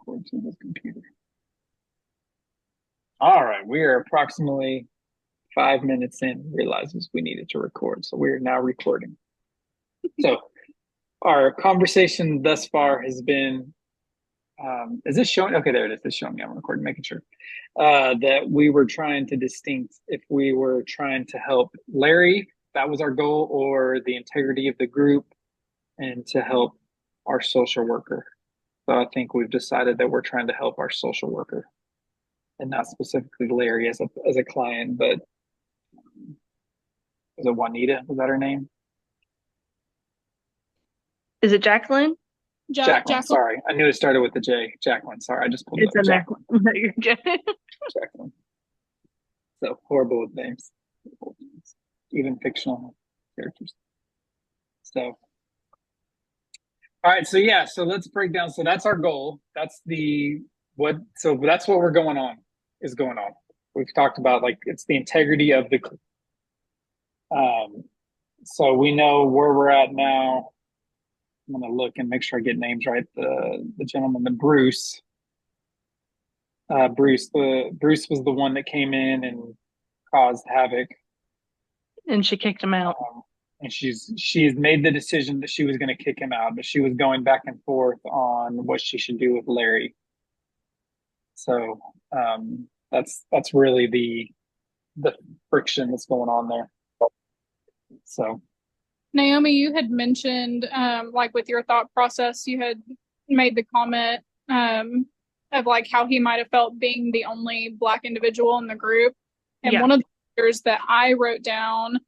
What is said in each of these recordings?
Record to this computer. All right, we are approximately 5 minutes in. Realizes we needed to record, so we are now recording. So our conversation thus far has been. Is this showing? Okay, there it is. It's showing me. I'm recording, making sure that we were trying to distinct if we were trying to help Larry, that was our goal, or the integrity of the group, and to help our social worker. So I think we've decided that we're trying to help our social worker, and not specifically Larry as a client, but was it Juanita? Was that her name? Is it Jacqueline? Jacqueline. Jacqueline. Sorry, I knew it started with the J. Jacqueline. Sorry, I just pulled it It's up. in there. Jacqueline. No, you're good. Jacqueline. So horrible with names, even fictional characters. So, all right. So yeah. So let's break down. So that's our goal. That's the what. So that's what we're going on. Is going on. We've talked about like it's the integrity of the. Um. So we know where we're at now. I'm gonna look and make sure I get names right. The gentleman, the Bruce. Bruce was the one that came in and caused havoc. And she kicked him out. And she's made the decision that she was going to kick him out, but she was going back and forth on what she should do with Larry. So that's really the friction that's going on there. So Naomi, you had mentioned, like with your thought process, you had made the comment of like how he might have felt being the only Black individual in the group. And Yeah. one of the things that I wrote down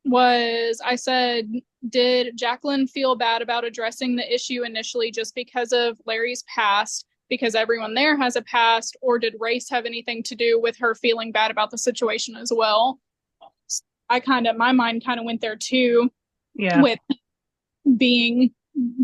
was I said, did Jacqueline feel bad about addressing the issue initially just because of Larry's past, because everyone there has a past, or did race have anything to do with her feeling bad about the situation as well? My mind kind of went there too, Yeah. with being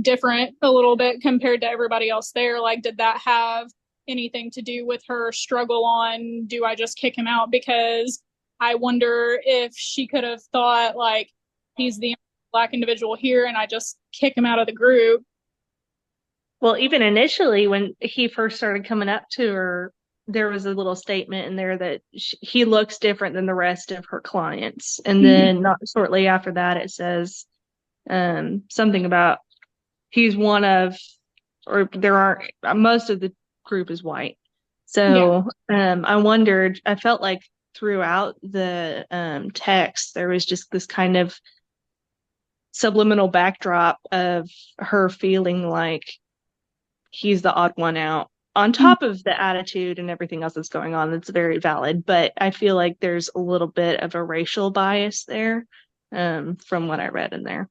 different a little bit compared to everybody else there. Like, did that have anything to do with her struggle on, do I just kick him out? Because I wonder if she could have thought, like, he's the Black individual here and I just kick him out of the group. Well, even initially, when he first started coming up to her, there was a little statement in there that he looks different than the rest of her clients. And then not shortly after that, it says something about he's one of, or there aren't, most of the group is white. So I felt like throughout the text, there was just this kind of subliminal backdrop of her feeling like he's the odd one out on top of the attitude and everything else that's going on. That's very valid, but I feel like there's a little bit of a racial bias there from what I read in there.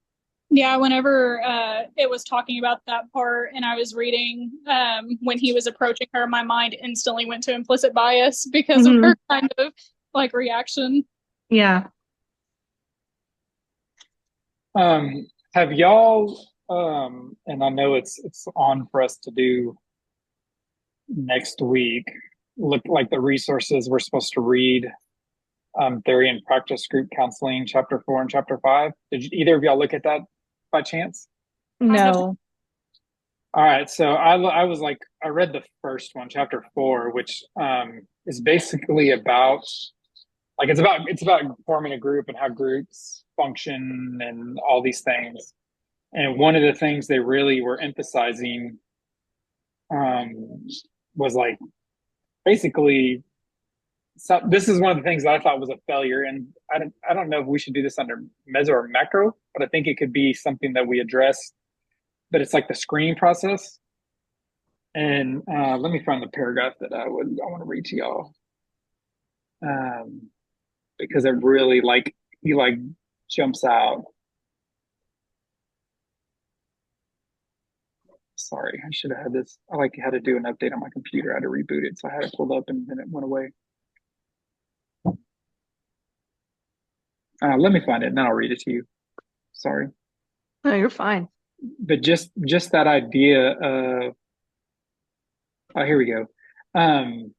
Yeah, whenever it was talking about that part and I was reading when he was approaching her, my mind instantly went to implicit bias because of her kind of like reaction. Yeah. have y'all and I know it's on for us to do next week, look like the resources we're supposed to read, theory and practice group counseling, chapter 4 and chapter 5. Did either of y'all look at that by chance? No. All right, so I was like, I read the first one, chapter 4, which is basically about like it's about forming a group and how groups function and all these things. And one of the things they really were emphasizing um, was like basically, so this is one of the things that I thought was a failure, and I don't know if we should do this under meso or macro, but I think it could be something that we address. But it's like the screening process, and let me find the paragraph that I want to read to y'all, um, because it really like he like jumps out. Sorry, I should have had this. I like had to do an update on my computer. I had to reboot it, so I had it pulled up and then it went away. Let me find it and then I'll read it to you. Sorry. No, you're fine. But just that idea of oh, here we go. It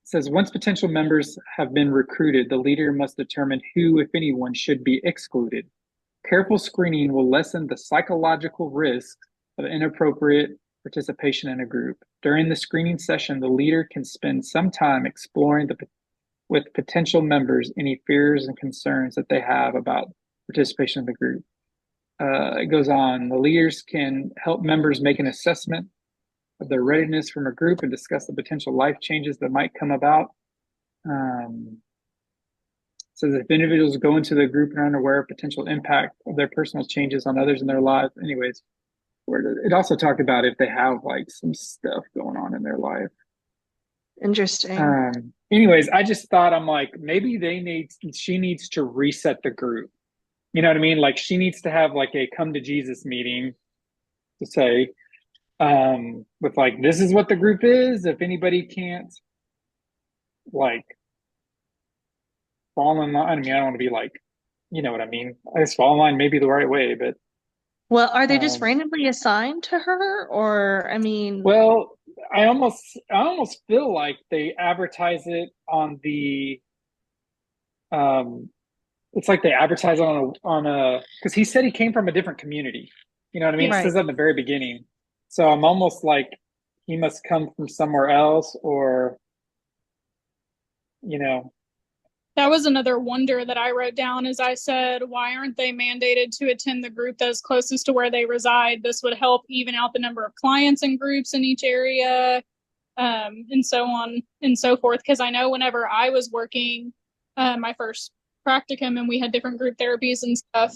says once potential members have been recruited, the leader must determine who, if anyone, should be excluded. Careful screening will lessen the psychological risk of inappropriate participation in a group. During the screening session, the leader can spend some time exploring with potential members any fears and concerns that they have about participation in the group. It goes on, the leaders can help members make an assessment of their readiness from a group and discuss the potential life changes that might come about. Says if individuals go into the group and are unaware of potential impact of their personal changes on others in their lives. Anyways, it also talked about if they have like some stuff going on in their life. Interesting. Anyways, I just thought, I'm like, maybe she needs to reset the group. You know what I mean? Like she needs to have like a come to Jesus meeting to say, with like, this is what the group is. If anybody can't like fall in line, I mean, I don't want to be like, you know what I mean? I guess fall in line may be the right way, but Well, are they just randomly assigned to her, or I mean, well, I almost feel like they advertise it on the it's like they advertise on a because he said he came from a different community. You know what I mean? It right? says that in the very beginning. So I'm almost like he must come from somewhere else, or you know. That was another wonder that I wrote down as I said, why aren't they mandated to attend the group that's closest to where they reside? This would help even out the number of clients and groups in each area, and so on and so forth. Because I know whenever I was working my first practicum and we had different group therapies and stuff,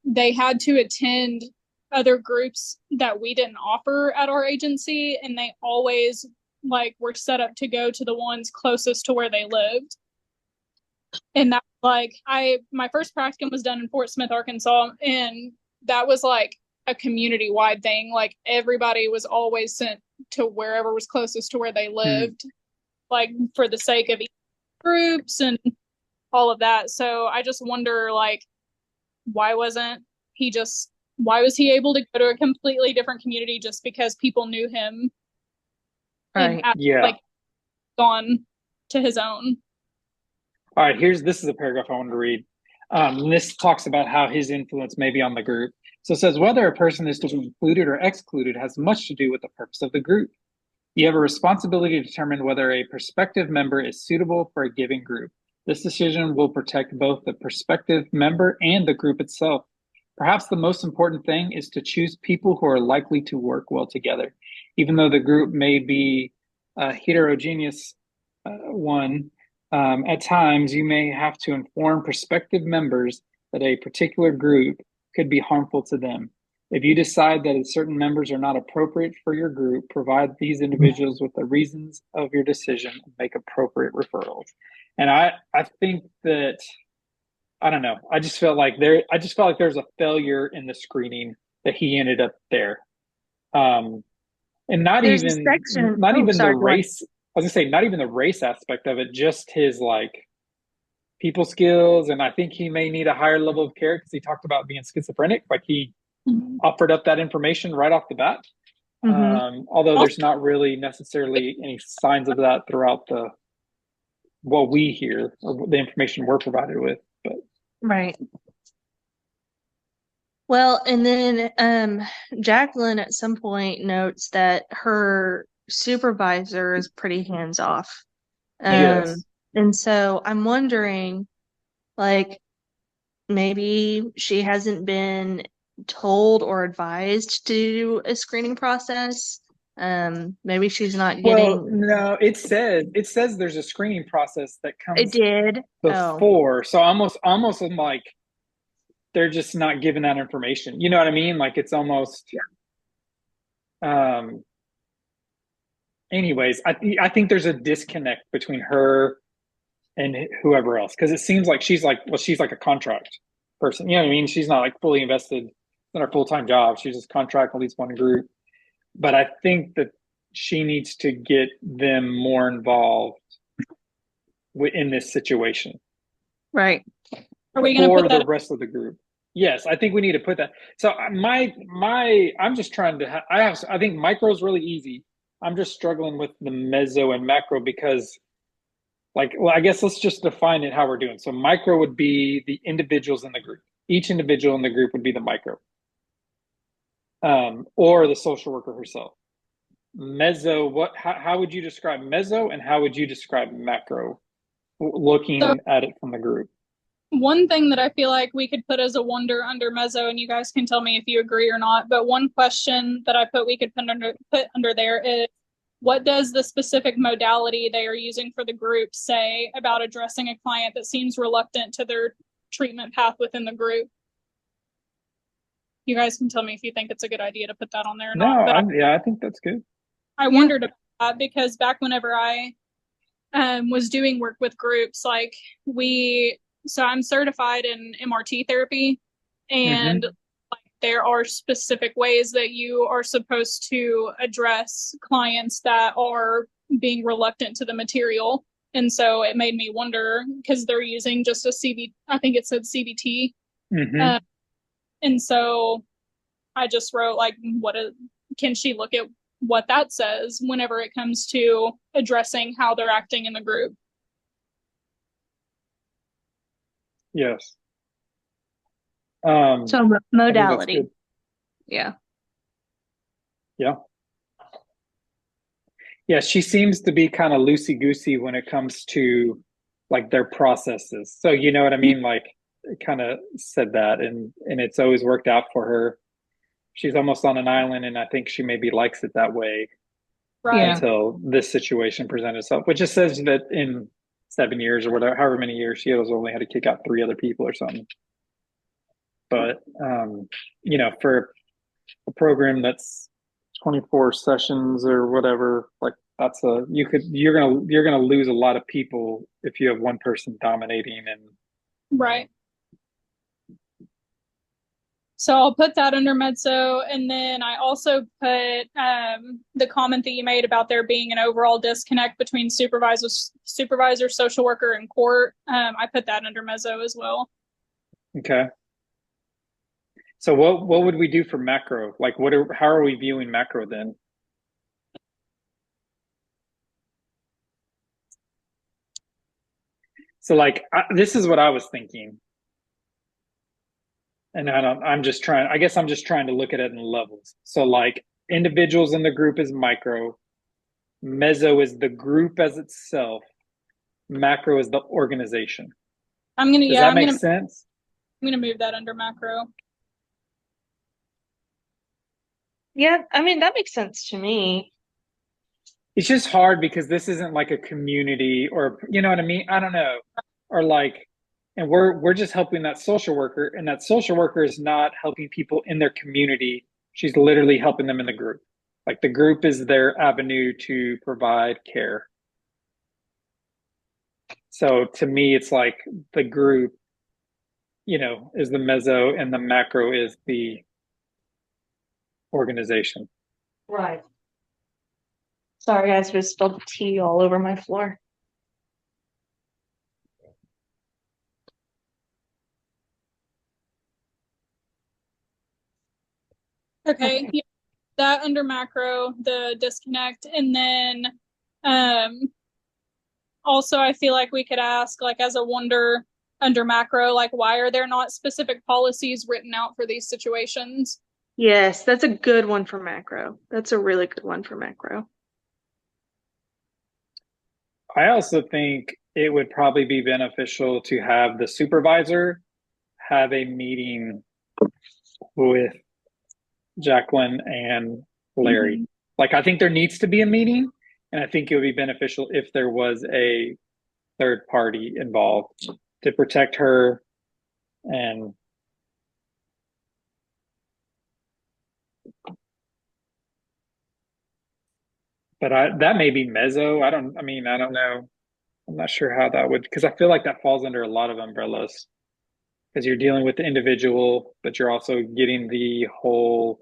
they had to attend other groups that we didn't offer at our agency, and they always like were set up to go to the ones closest to where they lived. And that like my first practicum was done in Fort Smith, Arkansas, and that was like a community wide thing. Like everybody was always sent to wherever was closest to where they lived, like for the sake of groups and all of that. So I just wonder, like, why was he able to go to a completely different community just because people knew him, Right. and Yeah. like gone to his own? All right, this is a paragraph I wanted to read. This talks about how his influence may be on the group. So it says, whether a person is to be included or excluded has much to do with the purpose of the group. You have a responsibility to determine whether a prospective member is suitable for a given group. This decision will protect both the prospective member and the group itself. Perhaps the most important thing is to choose people who are likely to work well together. Even though the group may be a heterogeneous one, at times, you may have to inform prospective members that a particular group could be harmful to them. If you decide that certain members are not appropriate for your group, provide these individuals with the reasons of your decision and make appropriate referrals. And I think that, I don't know, I just felt like there's a failure in the screening that he ended up there. And not There's a even section. not Oh, even sorry, the go ahead. race. I was gonna say not even the race aspect of it, just his like people skills. And I think he may need a higher level of care because he talked about being schizophrenic. Like he offered up that information right off the bat. Although there's not really necessarily any signs of that throughout what we hear or the information we're provided with. But Right. Well, and then Jacqueline at some point notes that her supervisor is pretty hands off. yes. And so I'm wondering, like, maybe she hasn't been told or advised to do a screening process. Maybe she's not Well, getting. no, it says there's a screening process that It comes did. Oh, before. So almost I'm like they're just not giving that information. You know what I mean? Like it's almost um anyways, I think there's a disconnect between her and whoever else because it seems like she's like a contract person. You know what I mean? She's not like fully invested in her full-time job. She's just contract at least one group. But I think that she needs to get them more involved in this situation right. Are we going to for put the that? rest of the group. Yes, I think we need to put that. So I'm just trying to. I think micro is really easy. I'm just struggling with the meso and macro because, like, well, I guess let's just define it how we're doing. So micro would be the individuals in the group. Each individual in the group would be the micro. or the social worker herself. Mezzo, how would you describe mezzo and how would you describe macro So looking at it from the group? one thing that I feel like we could put as a wonder under mezzo, and you guys can tell me if you agree or not, but one question that I put we could put under there is what does the specific modality they are using for the group say about addressing a client that seems reluctant to their treatment path within the group? You guys can tell me if you think it's a good idea to put that on there or No, not. But yeah, I think that's good. I Yeah. wondered about that because back whenever I was doing work with groups, like so I'm certified in MRT therapy, and Mm-hmm. like there are specific ways that you are supposed to address clients that are being reluctant to the material. And so it made me wonder because they're using just a I think it said CBT. Mm-hmm. Uh, and so I just wrote like, can she look at what that says whenever it comes to addressing how they're acting in the group? Yes. So I think that's modality. good. Yeah. Yeah. Yeah, she seems to be kind of loosey goosey when it comes to like their processes. So you know what I mean? Like it kind of said that and it's always worked out for her. She's almost on an island and I think she maybe likes it that way Right. Yeah. until this situation presented itself, which just says that in 7 years or whatever, however many years she has only had to kick out three other people or something. But you know, for a program that's 24 sessions or whatever, like that's a you're gonna lose a lot of people if you have one person dominating and Right. So I'll put that under Medso. And then I also put the comment that you made about there being an overall disconnect between supervisor, social worker, and court. I put that under Mezzo as well. okay. So what would we do for macro? Like how are we viewing macro then? So like this is what I was thinking. And I'm just trying, I guess I'm just trying to look at it in levels. So like individuals in the group is micro, meso is the group as itself, macro is the organization. Does that I'm make gonna sense? move that under macro. Yeah. I mean, that makes sense to me. It's just hard because this isn't like a community or you know what I mean? I don't know. Or like and we're just helping that social worker and that social worker is not helping people in their community. She's literally helping them in the group. Like the group is their avenue to provide care. So to me it's like the group, you know, is the meso and the macro is the organization. Right. Sorry, guys, just spilled tea all over my floor. Okay. Okay. Yeah, that under macro, the disconnect. And then um, also, I feel like we could ask, like, as a wonder under macro, like, why are there not specific policies written out for these situations? Yes, that's a good one for macro. That's a really good one for macro. I also think it would probably be beneficial to have the supervisor have a meeting with Jacqueline and Larry. Mm-hmm. Like, I think there needs to be a meeting, and I think it would be beneficial if there was a third party involved to protect her. And but that may be mezzo. I mean, I don't know. I'm not sure how that would because I feel like that falls under a lot of umbrellas because you're dealing with the individual, but you're also getting the whole.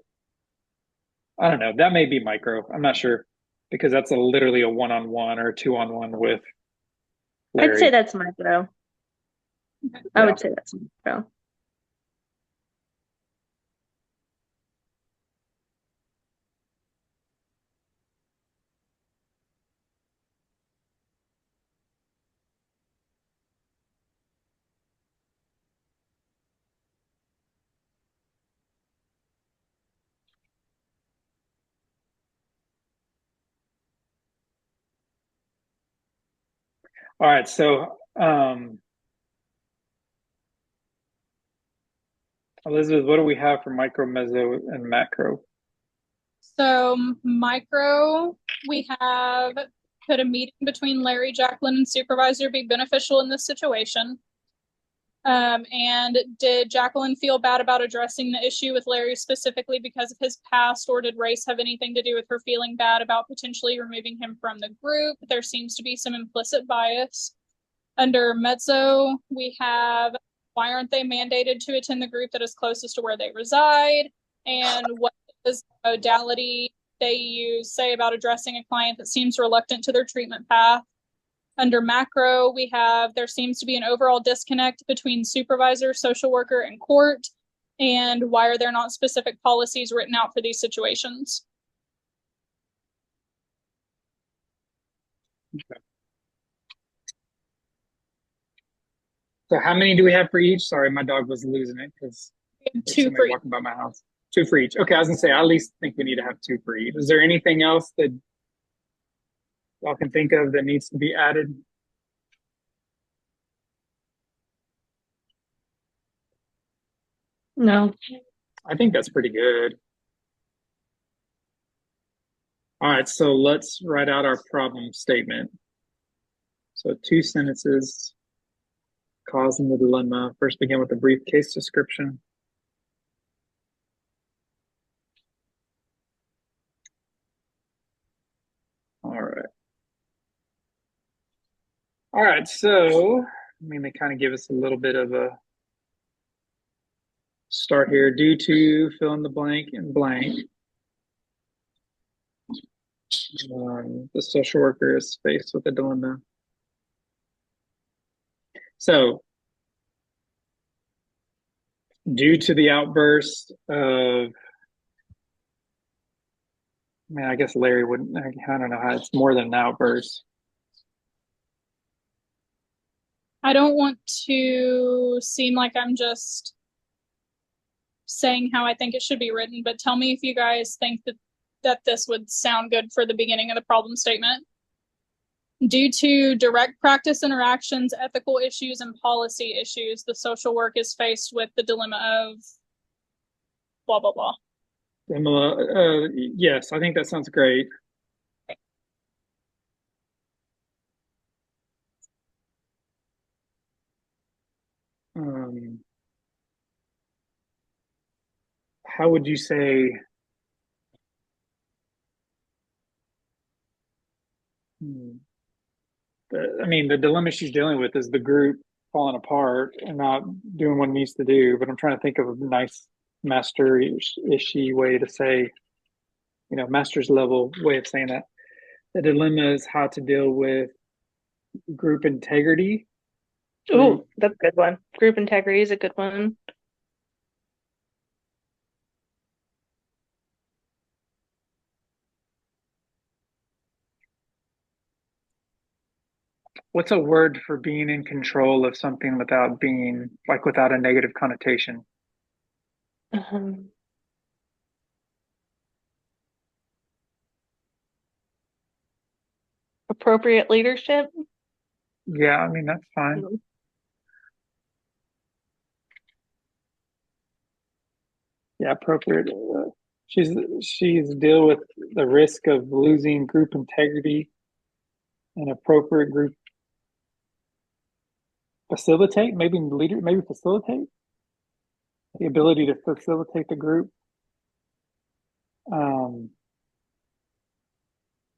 I don't know. That may be micro. I'm not sure because that's literally a one-on-one or a two-on-one with I'd say Larry. that's macro. I Yeah. would say that's macro. All right, so Elizabeth, what do we have for micro, meso, and macro? So micro, we have could a meeting between Larry, Jacqueline, and supervisor be beneficial in this situation? And did Jacqueline feel bad about addressing the issue with Larry specifically because of his past, or did race have anything to do with her feeling bad about potentially removing him from the group? There seems to be some implicit bias. Under mezzo, we have why aren't they mandated to attend the group that is closest to where they reside? And what is the modality they use, say, about addressing a client that seems reluctant to their treatment path? Under macro, we have there seems to be an overall disconnect between supervisor, social worker, and court. And why are there not specific policies written out for these situations? Okay. So how many do we have for each? Sorry, my dog was losing it because there's Two somebody for each. walking by my house. Two for each. Okay, I was gonna say I at least think we need to have two for each. Is there anything else that y'all can think of that needs to be added? No. I think that's pretty good. All right, so let's write out our problem statement. So two sentences, cause and the dilemma. First, begin with a brief case description. All right. All right, so they kind of give us a little bit of a start here. Due to fill in the blank and blank, the social worker is faced with a dilemma. So, due to the outburst of, I guess Larry wouldn't, I don't know how it's more than an outburst. I don't want to seem like I'm just saying how I think it should be written, but tell me if you guys think that this would sound good for the beginning of the problem statement. Due to direct practice interactions, ethical issues, and policy issues, the social work is faced with the dilemma of blah, blah, blah. Yes, I think that sounds great. Um, how would you say? The dilemma she's dealing with is the group falling apart and not doing what it needs to do. But I'm trying to think of a nice master-ishy way to say, master's level way of saying that. The dilemma is how to deal with group integrity. Oh, that's a good one. Group integrity is a good one. What's a word for being in control of something without being like without a negative connotation? Um, Appropriate leadership. Yeah, that's fine. Yeah, appropriate. She's deal with the risk of losing group integrity and appropriate group facilitate, maybe facilitate the ability to facilitate the group.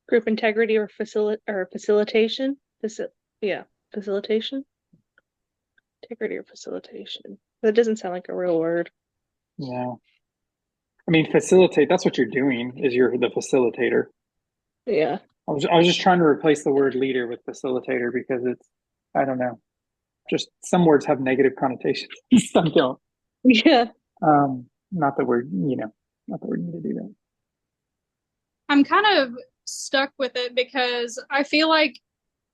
Group integrity or facilitation. Yeah, facilitation. Integrity or facilitation. That doesn't sound like a real word. Yeah. Facilitate, that's what you're doing, is you're the facilitator. Yeah. I was just trying to replace the word leader with facilitator because I don't know. Just some words have negative connotations. Some don't. Yeah. I'm kind of stuck with it because I feel like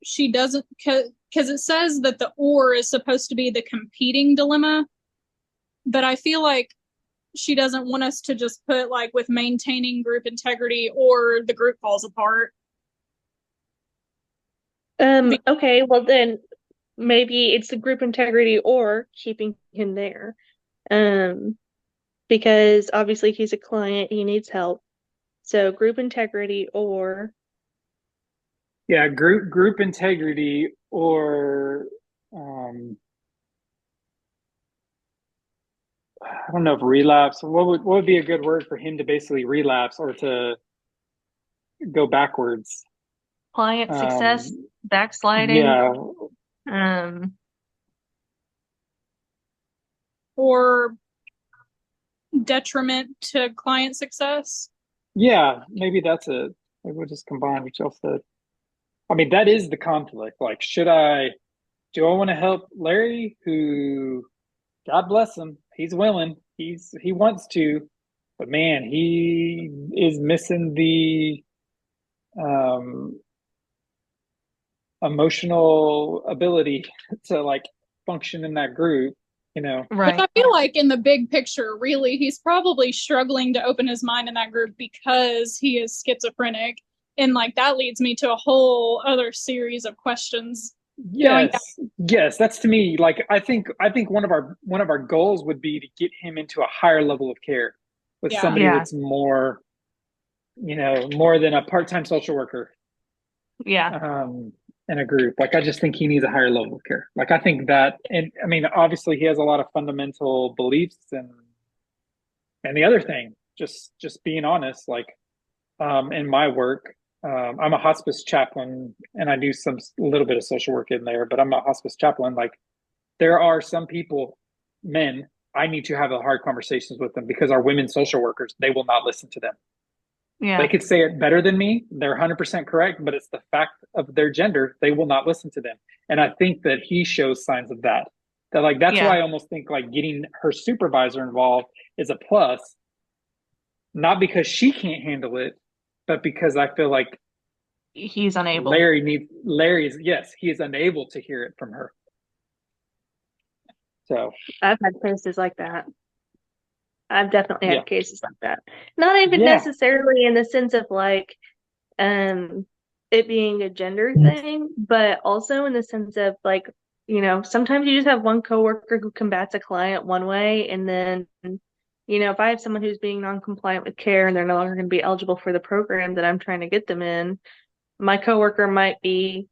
she doesn't, because it says that the or is supposed to be the competing dilemma, but I feel like she doesn't want us to just put like with maintaining group integrity or the group falls apart. Okay, well then maybe it's the group integrity or keeping him there. Um, because obviously he's a client, he needs help. So group integrity or Yeah, group integrity or um I don't know if relapse. What would be a good word for him to basically relapse or to go backwards? client success, backsliding. Yeah, Um, or detriment to client success. yeah, maybe that's it. Maybe we'll just combine what y'all said. I mean, that is the conflict. Like, do I want to help Larry, who, God bless him, he's willing, he wants to, but man, he is missing the um emotional ability to like function in that group, you know. Which right. I feel like in the big picture, really, he's probably struggling to open his mind in that group because he is schizophrenic. And like that leads me to a whole other series of questions going down. Yes, that's to me like I think one of our goals would be to get him into a higher level of care with Yeah. somebody Yeah, that's more, more than a part-time social worker yeah, um in a group. Like I just think he needs a higher level of care. Like I think that, and I mean obviously he has a lot of fundamental beliefs, and the other thing, just being honest, like in my work, I'm a hospice chaplain and I do some a little bit of social work in there, but I'm a hospice chaplain. Like there are some people, men, I need to have the hard conversations with them because our women social workers, they will not listen to them. They yeah, could say it better than me. They're 100% correct, but it's the fact of their gender. They will not listen to them. And I think that he shows signs of that. That like that's yeah. why I almost think like getting her supervisor involved is a plus, not because she can't handle it, but because I feel like He's unable. Larry's, yes, he is unable to hear it from her. So I've had cases like that. I've definitely yeah, had cases like that. Not even yeah, necessarily in the sense of like um it being a gender thing, but also in the sense of like, sometimes you just have one coworker who combats a client one way and then, if I have someone who's being non-compliant with care and they're no longer going to be eligible for the program that I'm trying to get them in, my coworker might be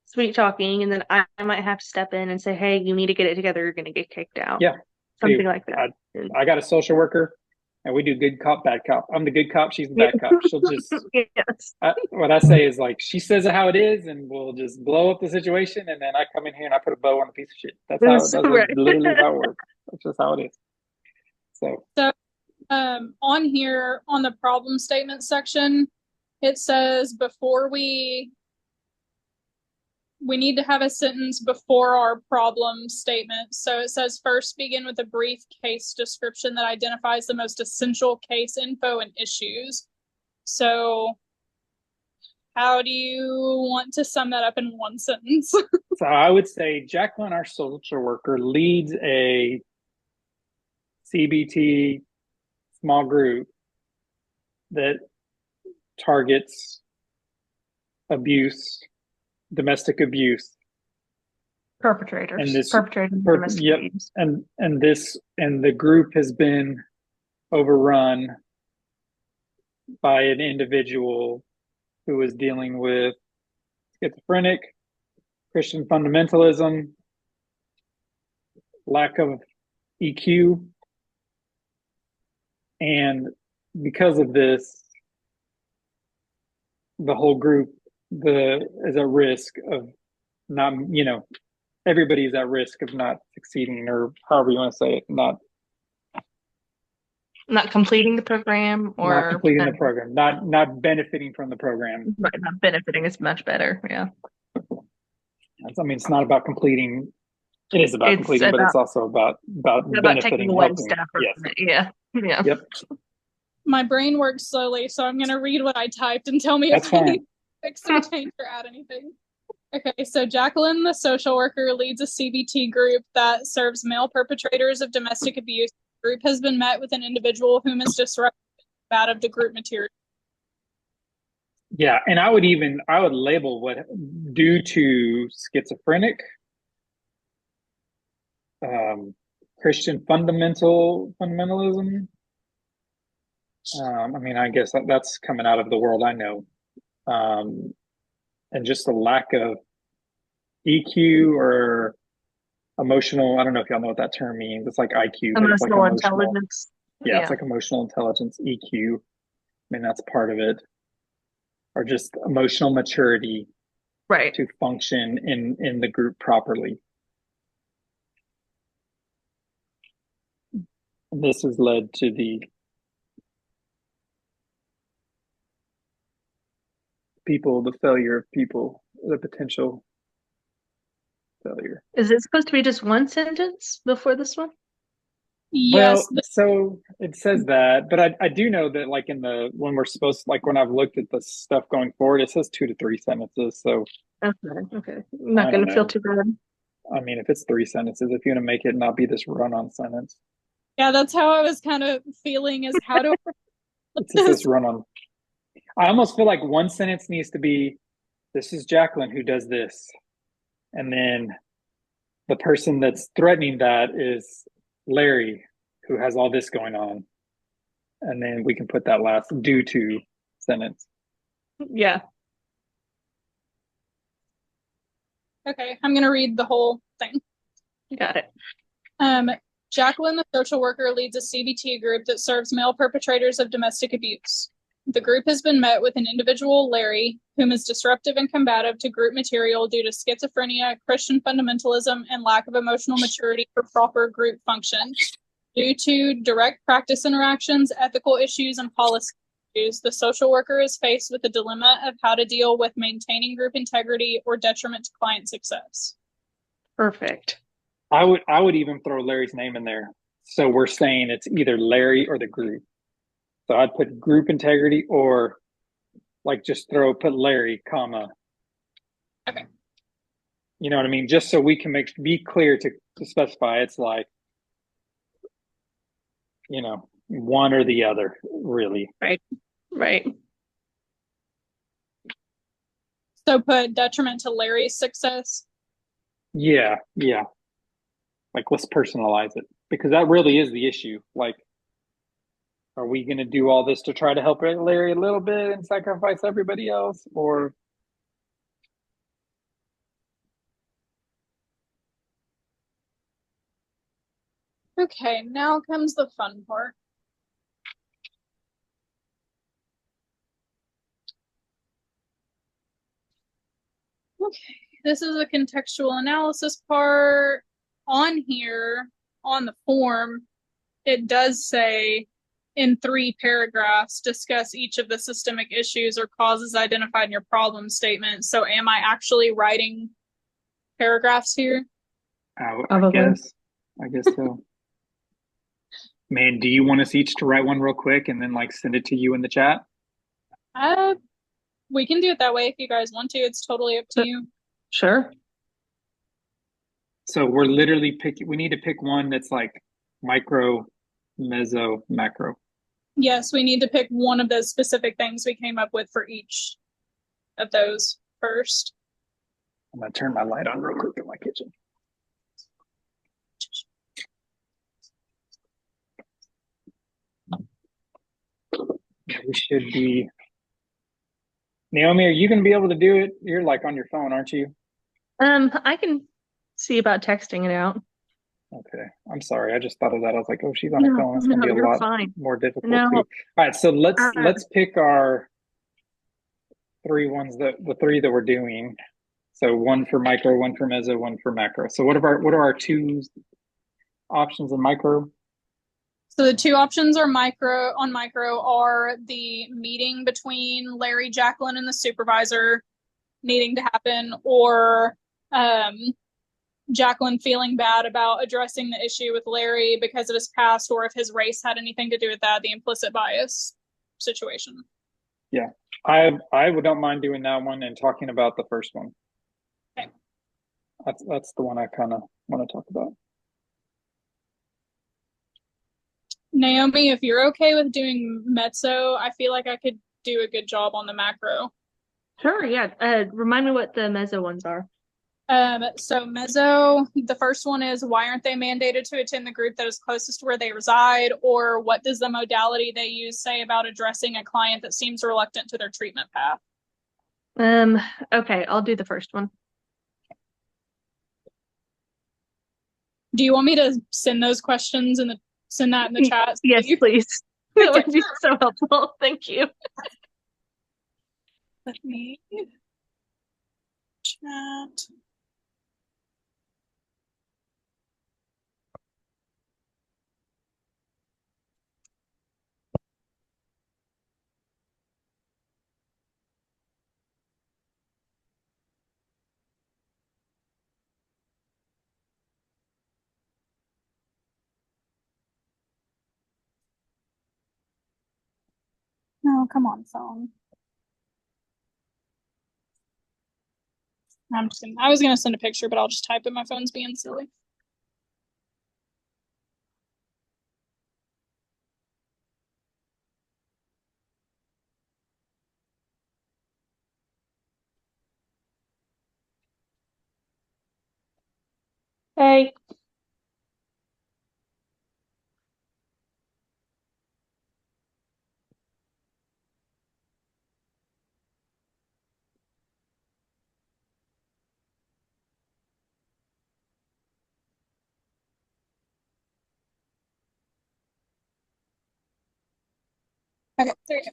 sweet talking and then I might have to step in and say, hey, you need to get it together, you're going to get kicked out. yeah. Something Dude, like I, that. I got a social worker, and we do good cop, bad cop. I'm the good cop. She's the Yeah. bad cop. She'll just Yes. what I say is like she says it how it is, and we'll just blow up the situation, and then I come in here and I put a bow on a piece of shit. That's Right. literally how it works. That's just how it is. So So on here on the problem statement section, it says before we need to have a sentence before our problem statement. So it says first begin with a brief case description that identifies the most essential case info and issues. So how do you want to sum that up in one sentence? so I would say Jacqueline, our social worker, leads a CBT small group that targets abuse, domestic abuse, and this, Perpetrators of domestic yep, abuse. and the group has been overrun by an individual who was dealing with schizophrenic, Christian fundamentalism, lack of EQ, and because of this, the whole group is at risk of not, everybody's at risk of not succeeding, or however you want to say it, Not completing the program not or completing the program, not benefiting from the program. not benefiting is much better. Yeah. I mean, it's not about completing. It is about It's completing, but it's about also about taking benefiting, away helping. stuff from Yes. it. Yeah. Yeah. Yep. My brain works slowly, so I'm going to read what I typed and tell me That's if I need fine. to fix or change or add anything. Okay, so Jacqueline, the social worker, leads a CBT group that serves male perpetrators of domestic abuse. The group has been met with an individual whom is disruptive of the group material. Yeah, and I would label what due to schizophrenic, um, Christian fundamentalism. I mean, I guess that's coming out of the world I know, um, and just the lack of EQ or emotional. I don't know if y'all know what that term means. It's like IQ, but it's like Emotional emotional. intelligence. Yeah, it's Yeah, like emotional intelligence, EQ. I mean, that's part of it, or just emotional maturity right. to function in the group properly. And this has led to the failure of people, the potential failure. Is it supposed to be just one sentence before this one? Yes, Well, so it says that, but I do know that like when we're supposed like when I've looked at the stuff going forward, it says 2 to 3 sentences. So Okay, okay. I'm not I don't going to feel know. too bad. I mean, if it's 3 sentences, if you want to make it not be this run-on sentence, yeah, that's how I was kind of feeling is how do I it's just this this? run-on. I almost feel like one sentence needs to be, "This is Jacqueline who does this," and then the person that's threatening that is Larry who has all this going on, and then we can put that last due to sentence. Yeah, Okay, I'm gonna read the whole thing. got it. Um, Jacqueline, the social worker, leads a CBT group that serves male perpetrators of domestic abuse. The group has been met with an individual, Larry, whom is disruptive and combative to group material due to schizophrenia, Christian fundamentalism, and lack of emotional maturity for proper group function. Due to direct practice interactions, ethical issues, and policy issues, the social worker is faced with the dilemma of how to deal with maintaining group integrity or detriment to client success. Perfect. I would even throw Larry's name in there. So we're saying it's either Larry or the group. So I'd put group integrity or like just put Larry, comma. Okay. You know what I mean? Just so we can be clear to specify it's like, one or the other, really. Right, right. So put detriment to Larry's success. Yeah, yeah. Like let's personalize it because that really is the issue. Like, are we going to do all this to try to help Larry a little bit and sacrifice everybody else? Or, Okay, now comes the fun part. Okay, this is a contextual analysis part. On here, on the form, it does say in 3 paragraphs, discuss each of the systemic issues or causes identified in your problem statement. So am I actually writing paragraphs here? I Probably. guess. I guess so. Man, do you want us each to write one real quick and then like send it to you in the chat? Uh, we can do it that way if you guys want to. It's totally up to you. Sure. So we're literally we need to pick one that's like micro, meso, macro. Yes, we need to pick one of those specific things we came up with for each of those first. I'm gonna turn my light on real quick in my kitchen. We should be. Naomi, are you gonna be able to do it? You're like on your phone, aren't you? I can see about texting it out. Okay. I'm sorry. I just thought of that. I was like, oh, she's on her No, phone. It's gonna no, be a you're lot fine. more difficult No, too. All right, so let's uh, pick our the three that we're doing. So one for micro, one for meso, one for macro. So what are our two options in micro? So the 2 options are micro are the meeting between Larry, Jacqueline, and the supervisor needing to happen, or um, Jacqueline feeling bad about addressing the issue with Larry because of his past, or if his race had anything to do with that, the implicit bias situation. Yeah. I would don't mind doing that one and talking about the first one. Okay. That's the one I kind of want to talk about. Naomi, if you're okay with doing mezzo, I feel like I could do a good job on the macro. Sure, yeah. Remind me what the meso ones are. So Mezzo, the first one is why aren't they mandated to attend the group that is closest to where they reside? Or what does the modality they use say about addressing a client that seems reluctant to their treatment path? Um, okay, I'll do the first one. Do you want me to send those questions and send that in the chat? So Yes, you please. That okay. would be so helpful. Thank you. Let me chat. No, come on, phone. I was gonna send a picture, but I'll just type it. My phone's being silly. Hey. Okay, there you go.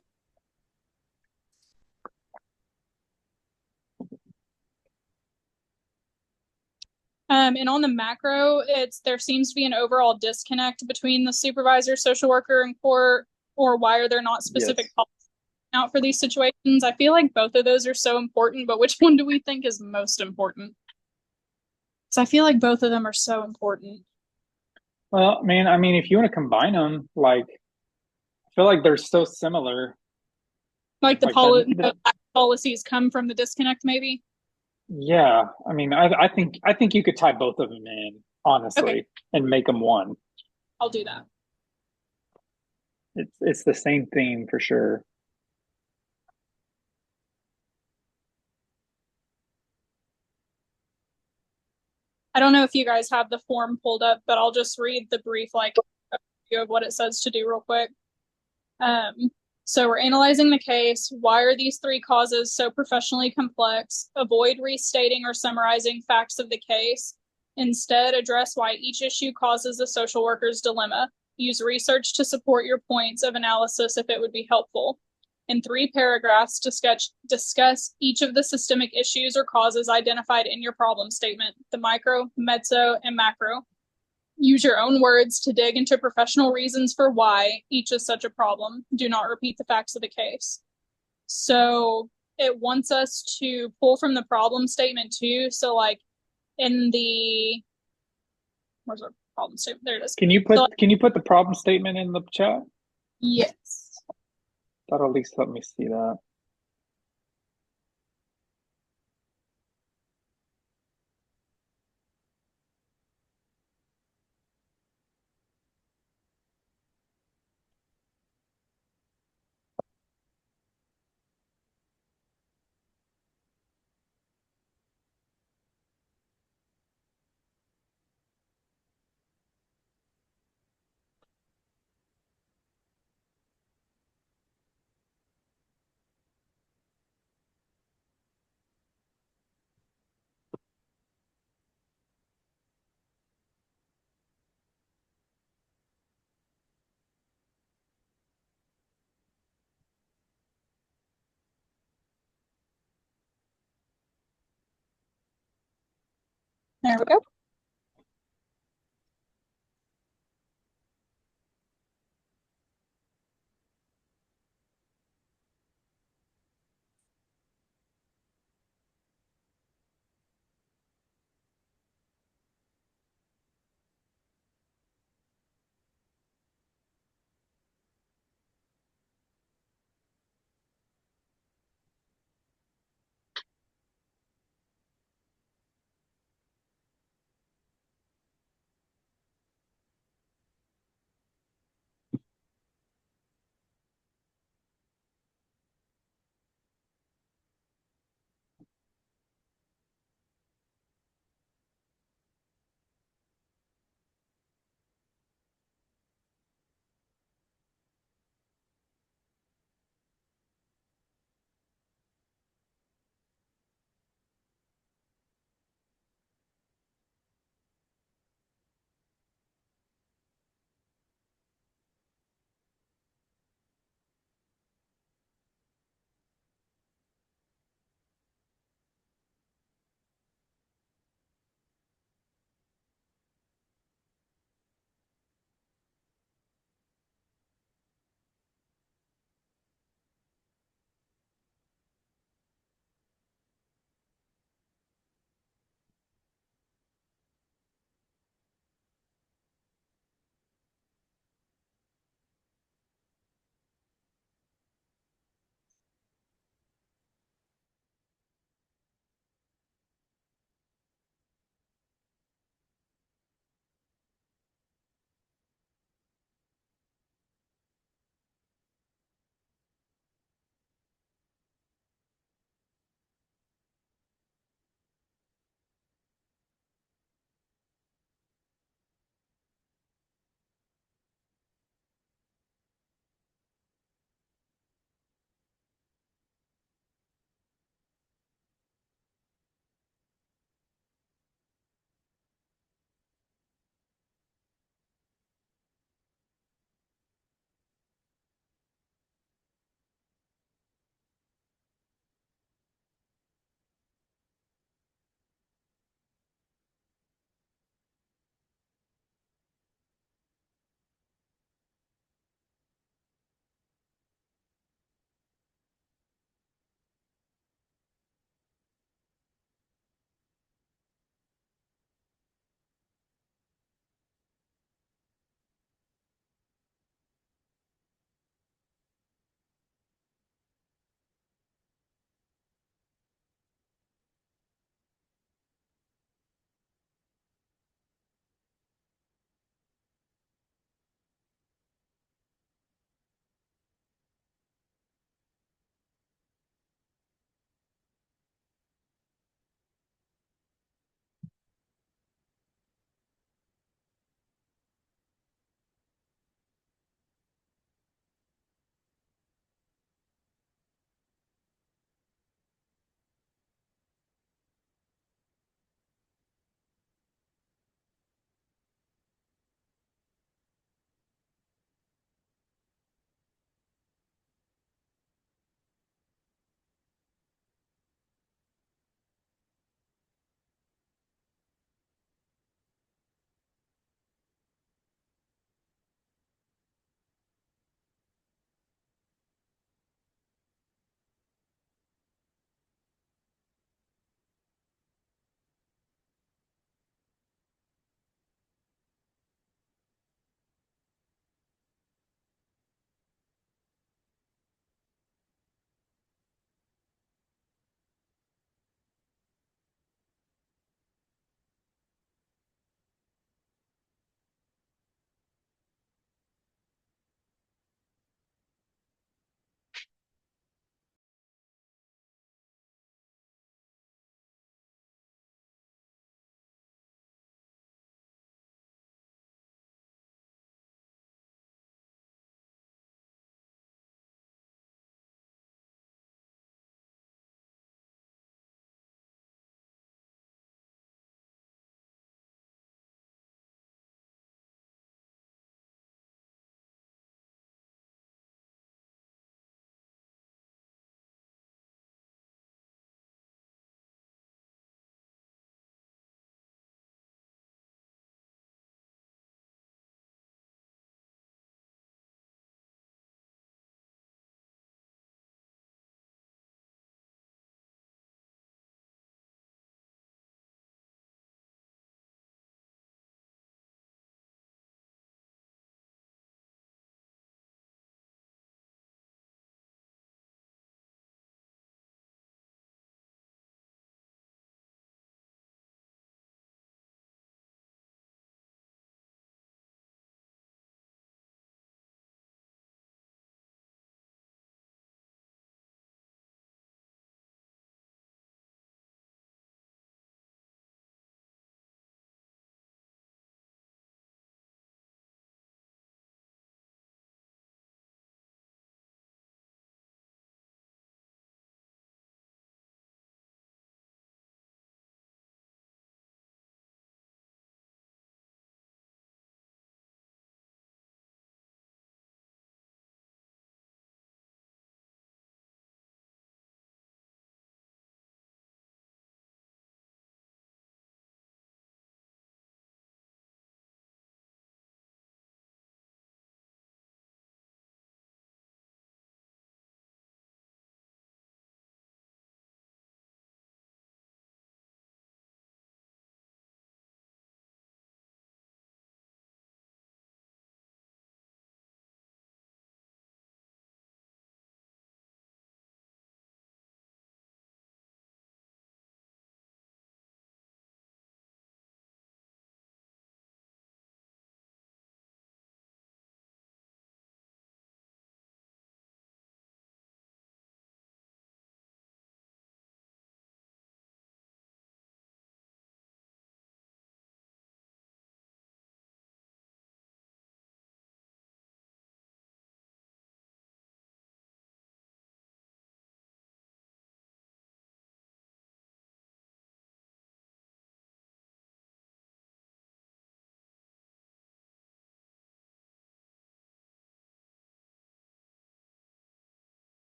And on the macro, it's there seems to be an overall disconnect between the supervisor, social worker, and court, or why are there not specific Yes. policies out for these situations? I feel like both of those are so important, but which one do we think is most important? Because I feel like both of them are so important. Well, man, I mean, if you want to combine them, like, I feel like they're so similar. Like Like that, that policies come from the disconnect, maybe. yeah. I mean, I think you could tie both of them in, Okay, honestly, and make them one. I'll do that. It's the same theme for sure. I don't know if you guys have the form pulled up, but I'll just read the brief like overview of what it says to do real quick. Um, so we're analyzing the case. Why are these three causes so professionally complex? Avoid restating or summarizing facts of the case. Instead, address why each issue causes a social worker's dilemma. Use research to support your points of analysis if it would be helpful. In 3 paragraphs, discuss each of the systemic issues or causes identified in your problem statement, the micro, mezzo, and macro. Use your own words to dig into professional reasons for why each is such a problem. Do not repeat the facts of the case. So it wants us to pull from the problem statement too. So like in the where's our problem statement? There it is. So like, Can you put the problem statement in the chat? yes. That'll at least let me see that. There we go.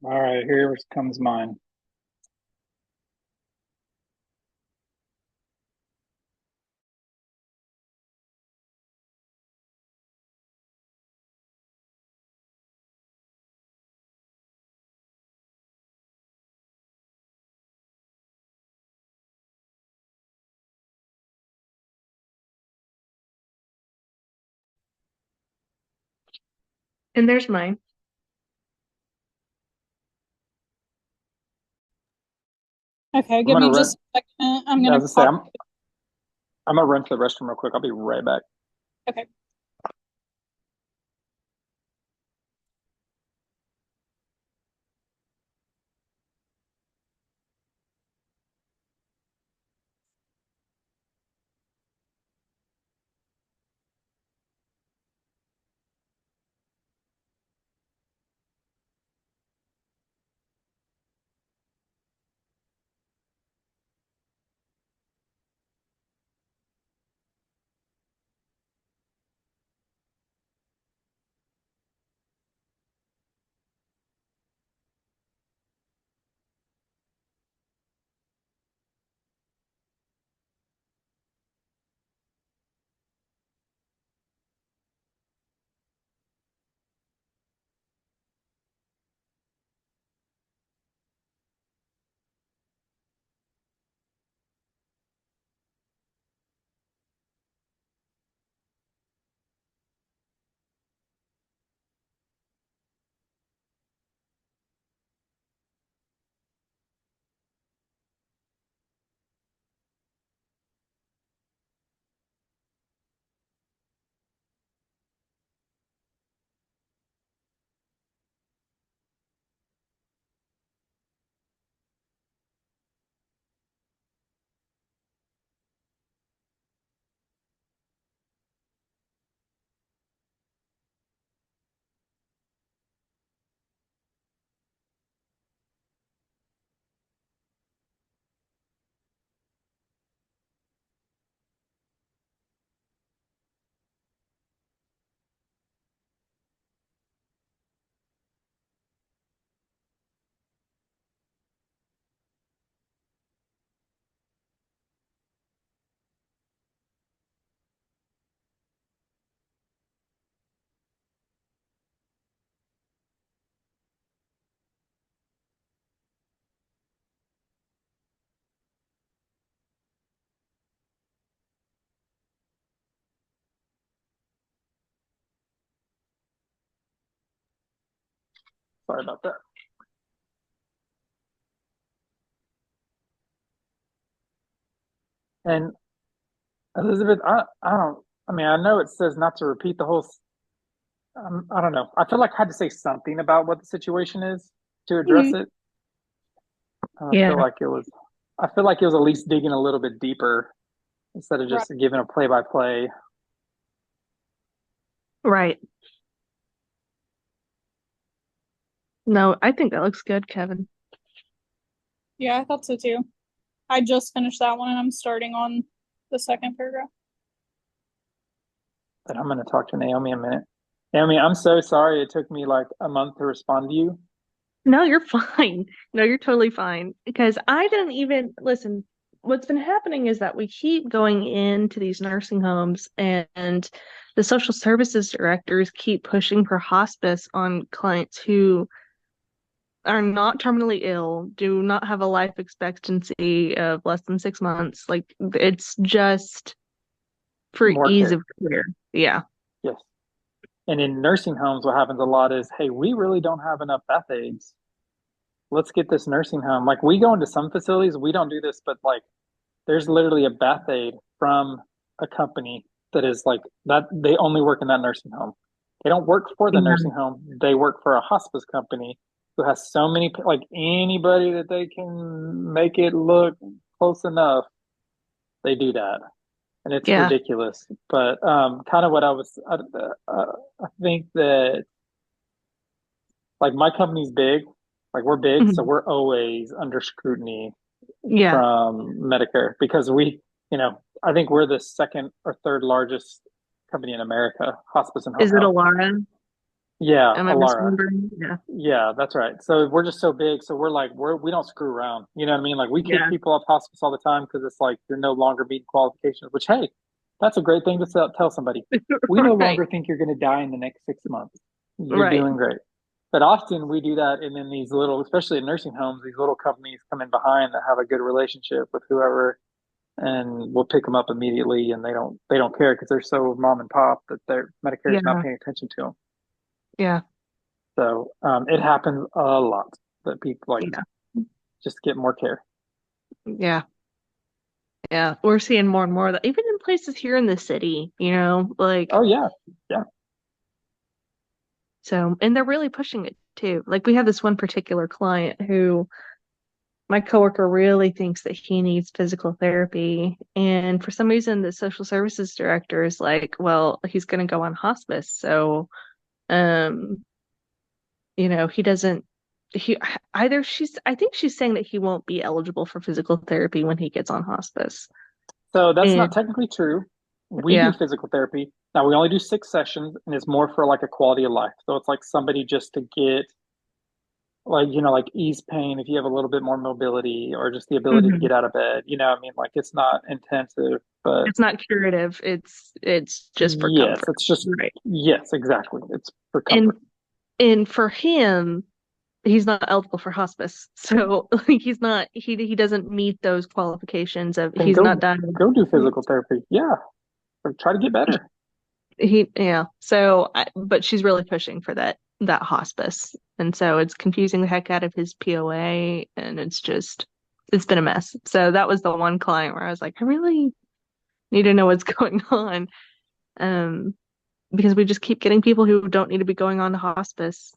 All right, here comes mine. And there's mine. Okay, I'm give gonna me run. just a second. I'm I gonna was gonna say call. I'm gonna run to the restroom real quick. I'll be right back. Okay. Sorry about that. And Elizabeth, I don't. I mean, I know it says not to repeat the whole. I don't know. I feel like I had to say something about what the situation is to address Mhm. it. I feel Yeah, like it was. I feel like it was at least digging a little bit deeper instead of Right. just giving a play-by-play. right. No, I think that looks good, Kevin. Yeah, I thought so too. I just finished that one and I'm starting on the second paragraph. But I'm going to talk to Naomi in a minute. Naomi, I'm so sorry it took me like a month to respond to you. No, you're fine. No, you're totally fine. Because I didn't even listen. What's been happening is that we keep going into these nursing homes and the social services directors keep pushing for hospice on clients who are not terminally ill, do not have a life expectancy of less than 6 months. Like it's just for More ease care. of care. Yeah. Yes. And in nursing homes, what happens a lot is, hey, we really don't have enough bath aides. Let's get this nursing home. Like we go into some facilities, we don't do this, but like there's literally a bath aide from a company that is like that they only work in that nursing home. They don't work for the Yeah. nursing home. They work for a hospice company who has so many like anybody that they can make it look close enough, they do that. And it's Yeah. ridiculous. But kind of what I think that like my company's big, like we're big, so Mhm. we're always under scrutiny Yeah. from Medicare because I think we're the second or third largest company in America, hospice and home Is it health. Alara? Yeah, Am I Alara. misremembering? Yeah. Yeah, that's right. So we're just so big. So we're like, we don't screw around. You know what I mean? Like we kick Yeah. people off hospice all the time because it's like you're no longer meeting qualifications, which, hey, that's a great thing to tell somebody. We no Right. longer think you're going to die in the next 6 months. You're Right. doing great. But often we do that. And then these little, especially in nursing homes, these little companies come in behind that have a good relationship with whoever and we'll pick them up immediately. And they don't care because they're so mom and pop that their Medicare is not Yeah. paying attention to them. Yeah. So it happens a lot that people like Yeah. just get more care. Yeah. Yeah. We're seeing more and more of that, even in places here in the city, like, Oh yeah, yeah. so, and they're really pushing it too. Like, we have this one particular client who my coworker really thinks that he needs physical therapy. And for some reason, the social services director is like, well, he's going to go on hospice. So, um, he doesn't, he either I think she's saying that he won't be eligible for physical therapy when he gets on hospice. So that's not And technically true. We do yeah. physical therapy. Now we only do 6 sessions and it's more for like a quality of life. So it's like somebody just to get like, like ease pain if you have a little bit more mobility or just the ability to Mhm. get out of bed. I mean, like it's not intensive, but It's not curative. It's just for yes, comfort. it's just, Right. yes, exactly. It's for And comfort. and for him, he's not eligible for hospice. So like he doesn't meet those qualifications of Then he's not done. go do physical therapy. Yeah. Or try to get better. Yeah. So but she's really pushing for that hospice. And so it's confusing the heck out of his POA and it's been a mess. So that was the one client where I was like, I really need to know what's going on. Um, because we just keep getting people who don't need to be going on to hospice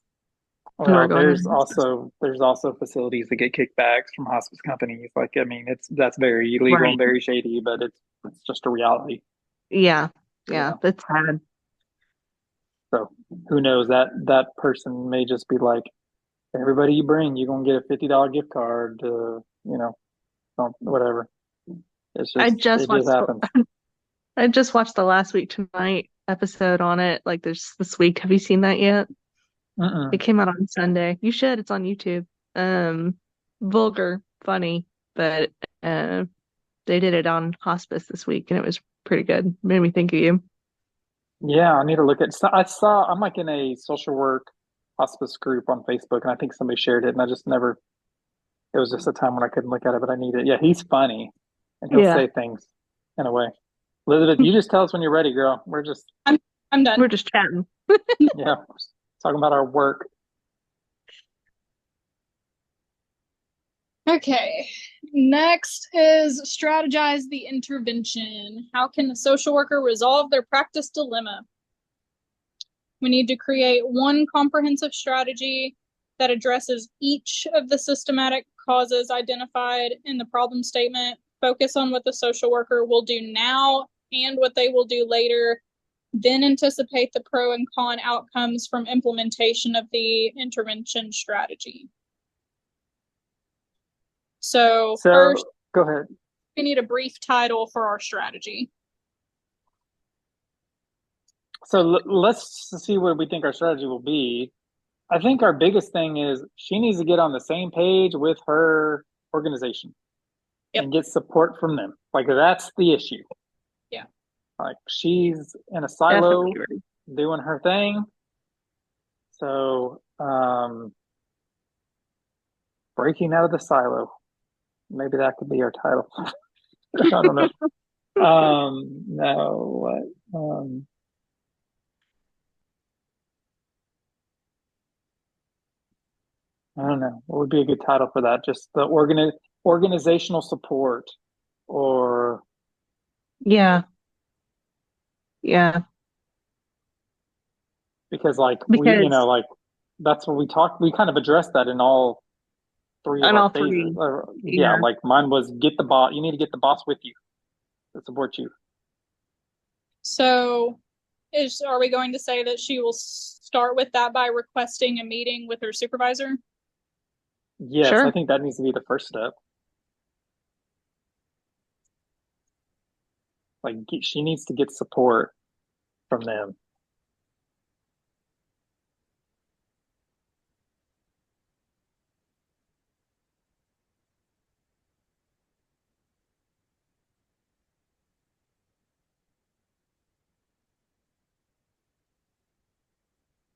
who are Well, going on to hospice. there's also facilities that get kickbacks from hospice companies. Like, I mean, that's very illegal and Right. very shady, but it's just a reality. Yeah. Yeah. Yeah. That's sad. So who knows that person may just be like, everybody you bring, you're gonna get a $50 gift card to, whatever. I just It just watched happens. I just watched the last week tonight episode on it. Like there's this week. Have you seen that yet? It Mm-mm. came out on Sunday. You should. It's on YouTube. Um, vulgar, funny, but uh, they did it on hospice this week, and it was pretty good. Made me think of you. Yeah, I need to look at. So I'm like in a social work hospice group on Facebook, and I think somebody shared it, and I just never. It was just a time when I couldn't look at it, but I need it. Yeah, he's funny, and he'll Yeah, say things in a way. Elizabeth, you just tell us when you're ready, girl. We're just, I'm I'm we're done. just chatting. yeah, talking about our work. Okay. Next is strategize the intervention. How can the social worker resolve their practice dilemma? We need to create one comprehensive strategy that addresses each of the systematic causes identified in the problem statement, focus on what the social worker will do now and what they will do later, then anticipate the pro and con outcomes from implementation of the intervention strategy. So, first, So go ahead. we need a brief title for our strategy. So let's see what we think our strategy will be. I think our biggest thing is she needs to get on the same page with her organization Yep. and get support from them. Like that's the issue. Yeah. Like she's in a silo Definitely right. doing her thing. So, breaking out of the silo. Maybe that could be our title. I don't know. No, what? I don't know. What would be a good title for that? Just the organizational support, or Yeah, yeah. because like Because like that's what we talked. We kind of addressed that in all three of on our all phases. three, Yeah, yeah. like mine was get the boss. You need to get the boss with you to support you. So, are we going to say that she will start with that by requesting a meeting with her supervisor? Yes, I Sure. think that needs to be the first step. Like she needs to get support from them.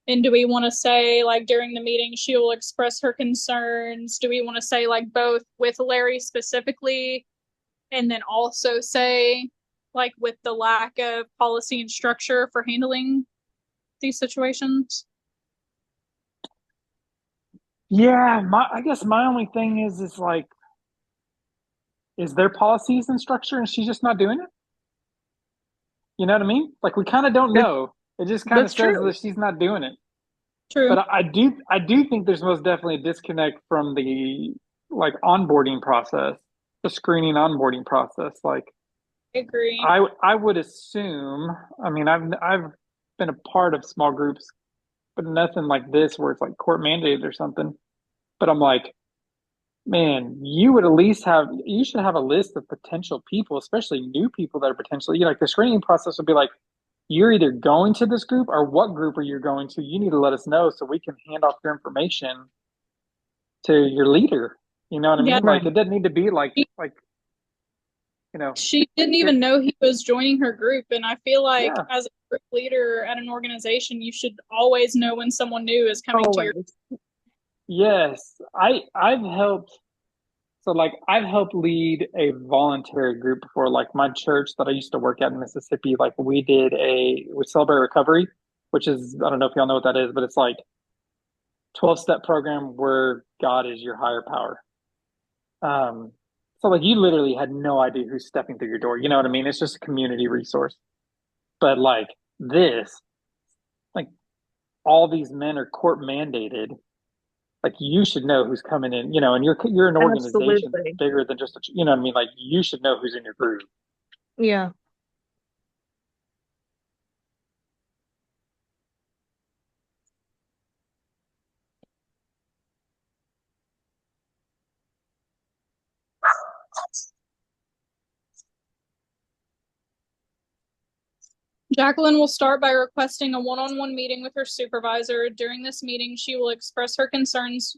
And do we want to say, like, during the meeting, she will express her concerns? Do we want to say, like, both with Larry specifically, and then also say, like, with the lack of policy and structure for handling these situations? Yeah, I guess my only thing is like, is there policies and structure and she's just not doing it? You know what I mean? Like we kind of don't know. It just kind of That's says true. that she's not doing it. True. But I do think there's most definitely a disconnect from the like onboarding process, the screening onboarding process. Like I agree. I would assume, I mean, I've been a part of small groups, but nothing like this where it's like court mandated or something. But I'm like, man, you should have a list of potential people, especially new people that are potentially, like the screening process would be like, you're either going to this group or what group are you going to? You need to let us know so we can hand off your information to your leader. You know what I Yeah, mean? Like Right. it doesn't need to be she, like, you know, she didn't here, even know he was joining her group. And I feel like yeah. as a group leader at an organization, you should always know when someone new is coming to your. Always. Yes. I've helped so like I've helped lead a voluntary group before, like my church that I used to work at in Mississippi, like we celebrate recovery, which is I don't know if y'all know what that is, but it's like 12-step program where God is your higher power. Um, so like you literally had no idea who's stepping through your door. You know what I mean? It's just a community resource. But like this, like all these men are court mandated. Like you should know who's coming in, and you're an organization Absolutely. bigger than just you know what I mean? Like you should know who's in your group. Yeah. Jacqueline will start by requesting a one-on-one meeting with her supervisor. During this meeting, she will express her concerns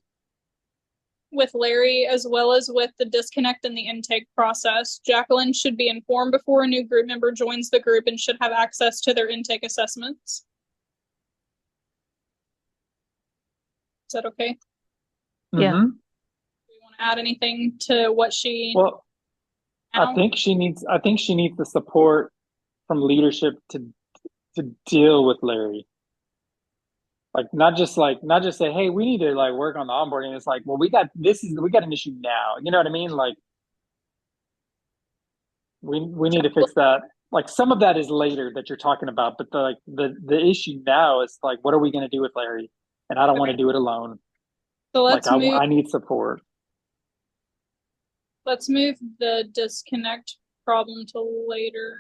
with Larry as well as with the disconnect in the intake process. Jacqueline should be informed before a new group member joins the group and should have access to their intake assessments. Is that okay? Yeah. Mm-hmm. Do you want to add anything to what she Well, now? I think she needs the support from leadership to deal with Larry. Not just say, hey, we need to like work on the onboarding. It's like, well, we got an issue now. You know what I mean? Like we need to fix that. Like some of that is later that you're talking about, but the issue now is like, what are we going to do with Larry? And I don't want Okay. to do it alone. So Like I need support. let's move the disconnect problem to later.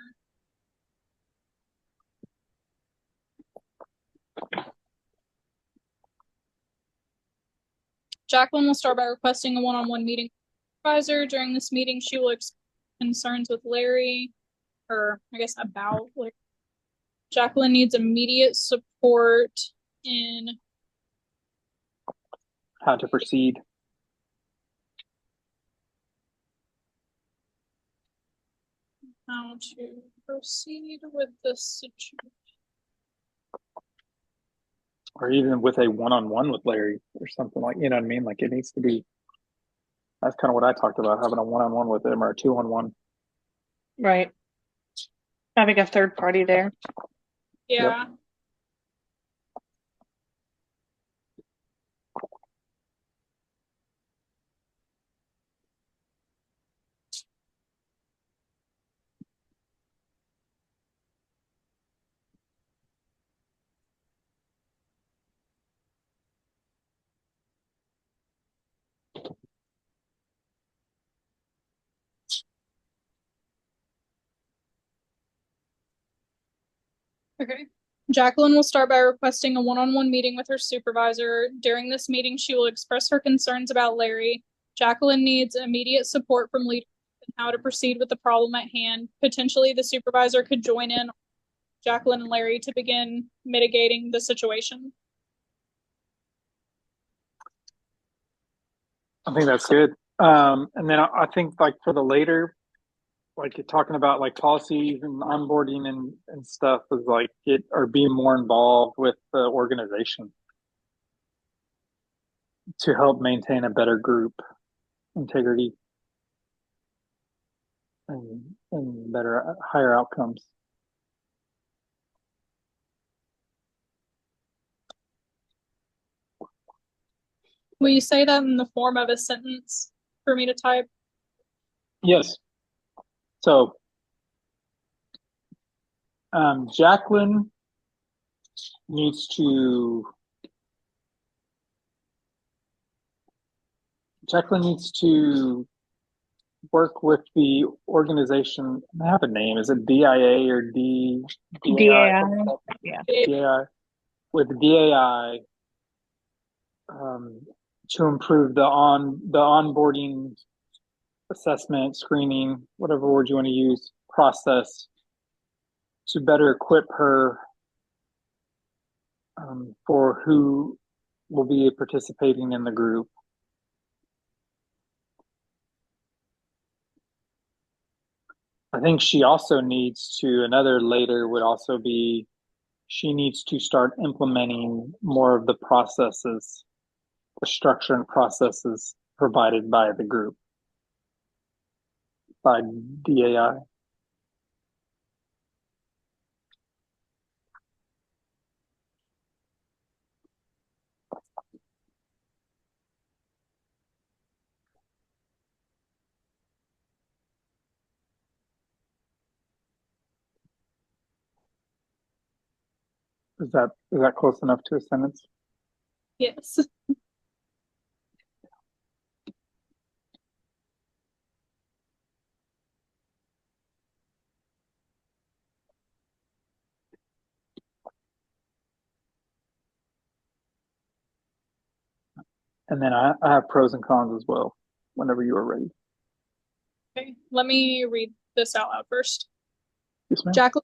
Jacqueline will start by requesting a one-on-one meeting with the supervisor. During this meeting, she will express concerns with Larry, or I guess about Larry. Jacqueline needs immediate support in How to proceed. how to proceed with this situation. Or even with a one-on-one with Larry or something like, you know what I mean? Like it needs to be, that's kind of what I talked about, having a one-on-one with him or a two-on-one. Right. Having a third party there. Yep. Yeah. Okay. Jacqueline will start by requesting a one-on-one meeting with her supervisor. During this meeting, she will express her concerns about Larry. Jacqueline needs immediate support from leadership and how to proceed with the problem at hand. Potentially, the supervisor could join in Jacqueline and Larry to begin mitigating the situation. I think that's good. And then I think like for the later, like you're talking about like policies and onboarding and stuff is like it or being more involved with the organization to help maintain a better group integrity and better higher outcomes. Will you say that in the form of a sentence for me to type? Yes. So Jacqueline needs to Jacqueline needs to work with the organization. I have a name. Is it DIA or DAI? DAI. Yeah. DAI with DAI to improve the onboarding assessment, screening, whatever word you want to use, process to better equip her for who will be participating in the group. I think she also needs to, another later would also be, she needs to start implementing more of the processes, the structure and processes provided by the group, by DAI. Is that close enough to a sentence? Yes. And then I have pros and cons as well, whenever you are ready. Okay, let me read this out loud first. Yes, ma'am. Jacqueline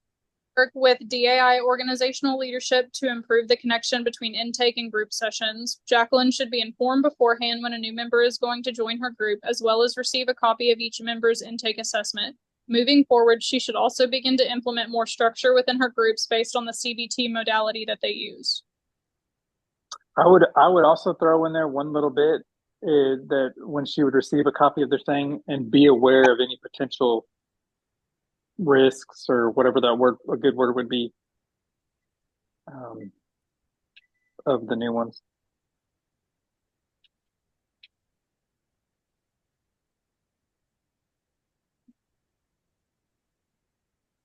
work with DAI organizational leadership to improve the connection between intake and group sessions. Jacqueline should be informed beforehand when a new member is going to join her group, as well as receive a copy of each member's intake assessment. Moving forward, she should also begin to implement more structure within her groups based on the CBT modality that they use. I would also throw in there one little bit that when she would receive a copy of their thing and be aware of any potential risks or whatever that word, a good word would be, of the new ones.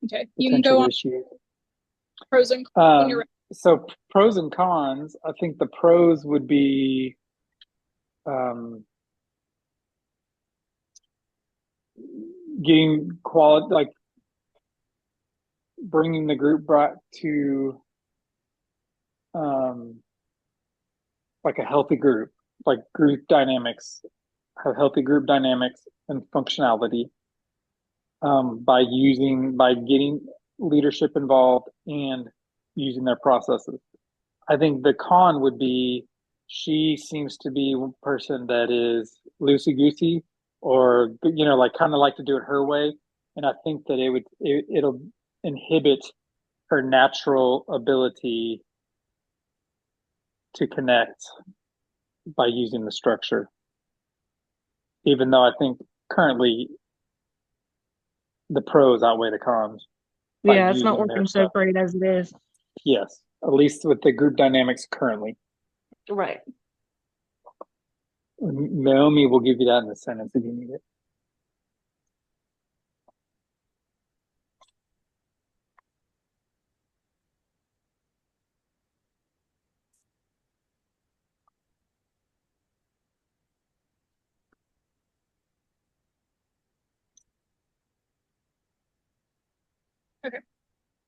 Okay, you can go on issues. pros and cons when you're ready. So pros and cons, I think the pros would be getting quality, like bringing the group back to like a healthy group, like group dynamics, have healthy group dynamics and functionality by getting leadership involved and using their processes. I think the con would be she seems to be one person that is loosey goosey or like kind of like to do it her way, and I think that it'll inhibit her natural ability to connect by using the structure. Even though I think currently the pros outweigh the cons. Yeah, it's not working so great as it is. Yes, at least with the group dynamics currently. Right. Naomi will give you that in the sentence if you need it. Okay.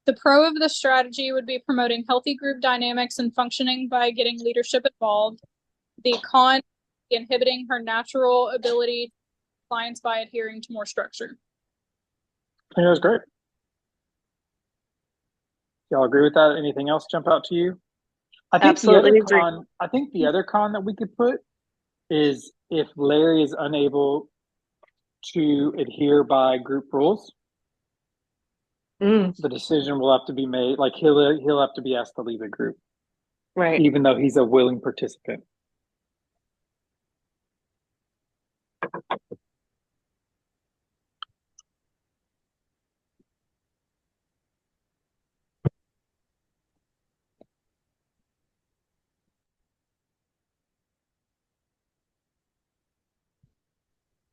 The pro of the strategy would be promoting healthy group dynamics and functioning by getting leadership involved. The con, inhibiting her natural ability to clients by adhering to more structure. I think that was great. Y'all agree with that? Anything else jump out to you? I think Absolutely I think the other con that we could put is if Larry is unable to adhere by group rules, Mm, the decision will have to be made. Like he'll have to be asked to leave the group, right. even though he's a willing participant.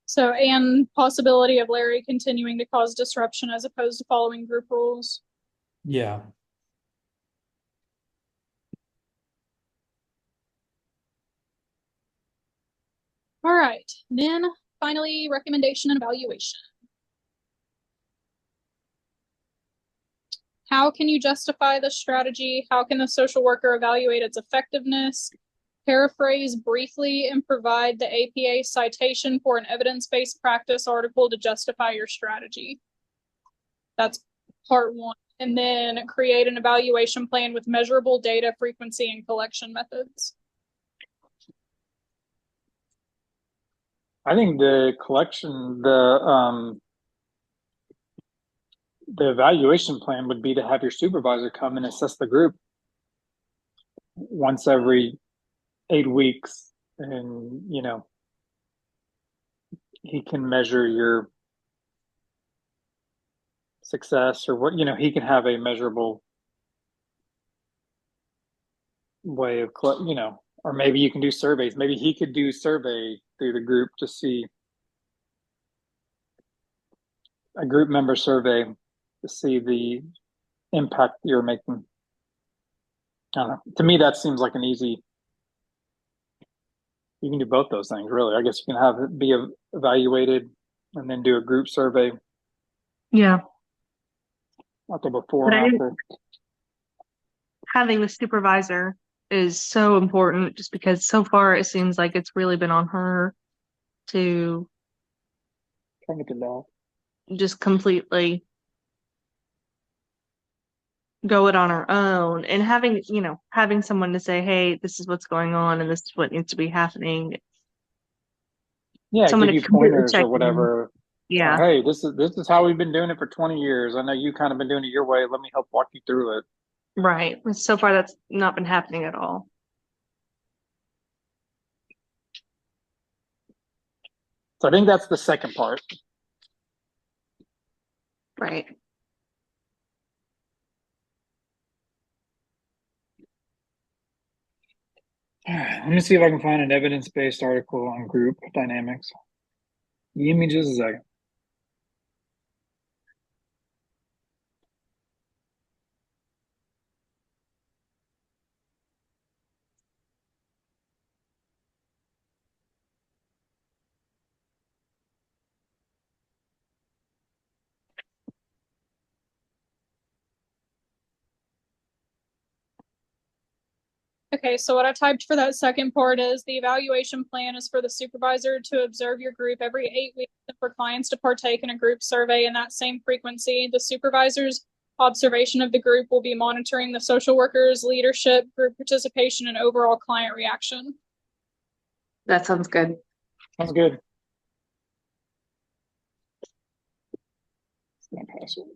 So, and possibility of Larry continuing to cause disruption as opposed to following group rules. Yeah. All right. Then finally, recommendation and evaluation. How can you justify the strategy? How can the social worker evaluate its effectiveness? Paraphrase briefly and provide the APA citation for an evidence-based practice article to justify your strategy. That's part one. And then create an evaluation plan with measurable data, frequency, and collection methods. I think the collection, the evaluation plan would be to have your supervisor come and assess the group once every 8 weeks, and he can measure your success or what he can have a measurable way of or maybe you can do surveys. Maybe he could do survey through the group to see a group member survey to see the impact you're making. I don't know. To me, that seems like an easy. You can do both those things, really. I guess you can have it be evaluated and then do a group survey Yeah. after before But and after. having the supervisor is so important just because so far it seems like it's really been on her to Trying to get that off. just completely go it on her own, and having someone to say, hey, this is what's going on and this is what needs to be happening. Yeah, Someone give to you completely pointers check or in. whatever. Yeah, Hey, this is how we've been doing it for 20 years. I know you kind of been doing it your way. Let me help walk you through it. right. So far that's not been happening at all. So I think that's the second part. Right. Let me see if I can find an evidence-based article on group dynamics. Give me just a second. Okay, so what I typed for that second part is the evaluation plan is for the supervisor to observe your group every 8 weeks and for clients to partake in a group survey in that same frequency. The supervisor's observation of the group will be monitoring the social workers, leadership, group participation, and overall client reaction. That sounds good. Sounds good. My password.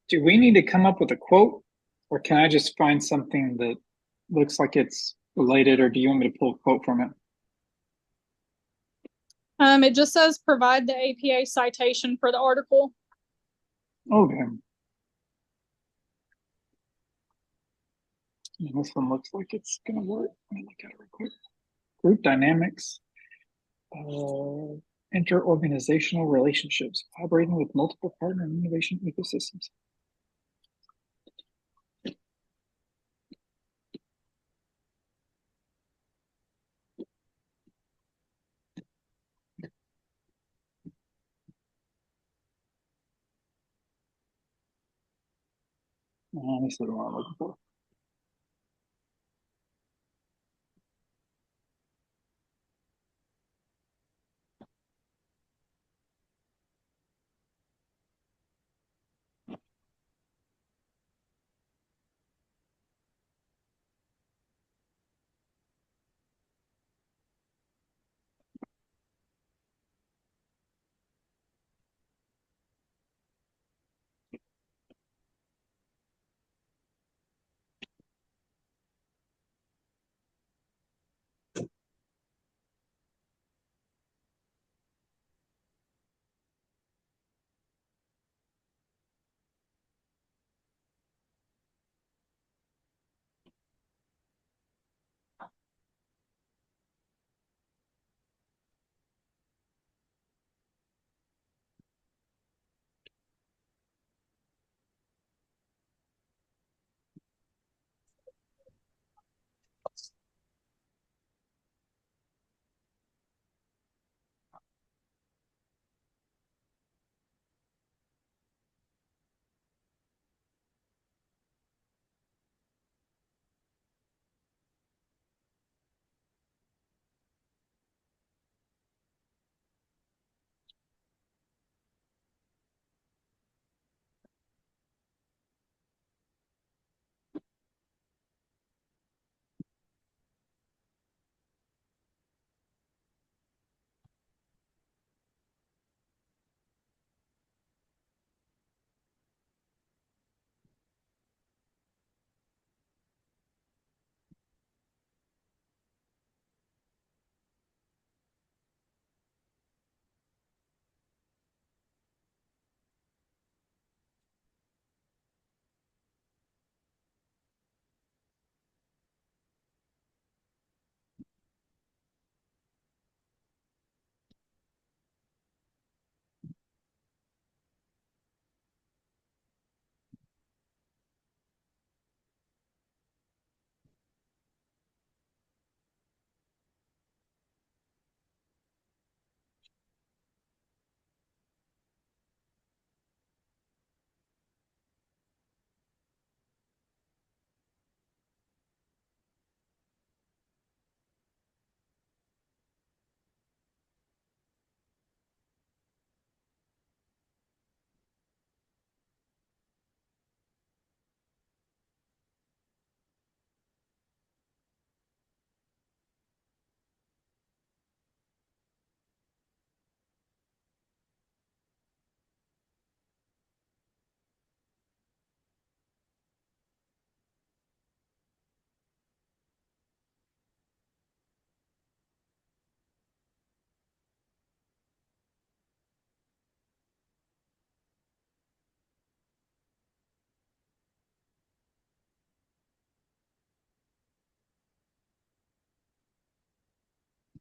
Do we need to come up with a quote, or can I just find something that looks like it's related, or do you want me to pull a quote from it? It just says provide the APA citation for the article. Okay. And this one looks like it's going to work. Let me look at it real quick. Group dynamics, interorganizational relationships, collaborating with multiple partner and innovation ecosystems. This is the one I'm looking for.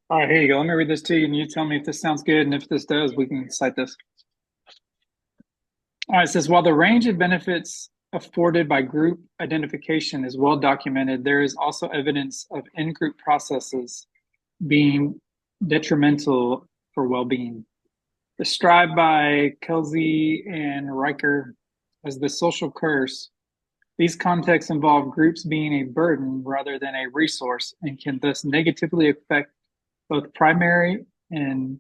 All right, here you go. Let me read this to you, and you tell me if this sounds good, and if this does, we can cite this. All right, it says, while the range of benefits afforded by group identification is well documented, there is also evidence of in-group processes being detrimental for well-being. Described by Kelsey and Riker as the social curse, these contexts involve groups being a burden rather than a resource and can thus negatively affect both primary and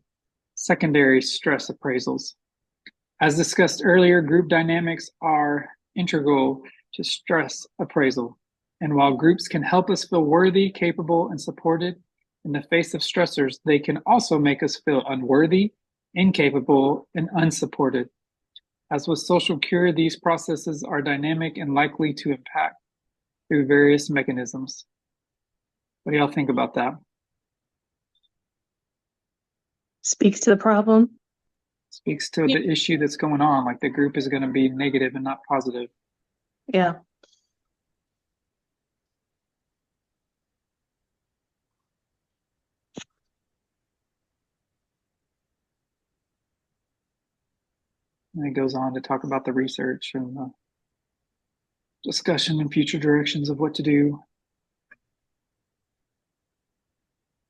secondary stress appraisals. As discussed earlier, group dynamics are integral to stress appraisal. And while groups can help us feel worthy, capable, and supported in the face of stressors, they can also make us feel unworthy, incapable, and unsupported. As with social cure, these processes are dynamic and likely to impact through various mechanisms. What do y'all think about that? Speaks to the problem. Speaks to the issue that's going on. Like the group is going to be negative and not positive. Yeah. And it goes on to talk about the research and the discussion and future directions of what to do.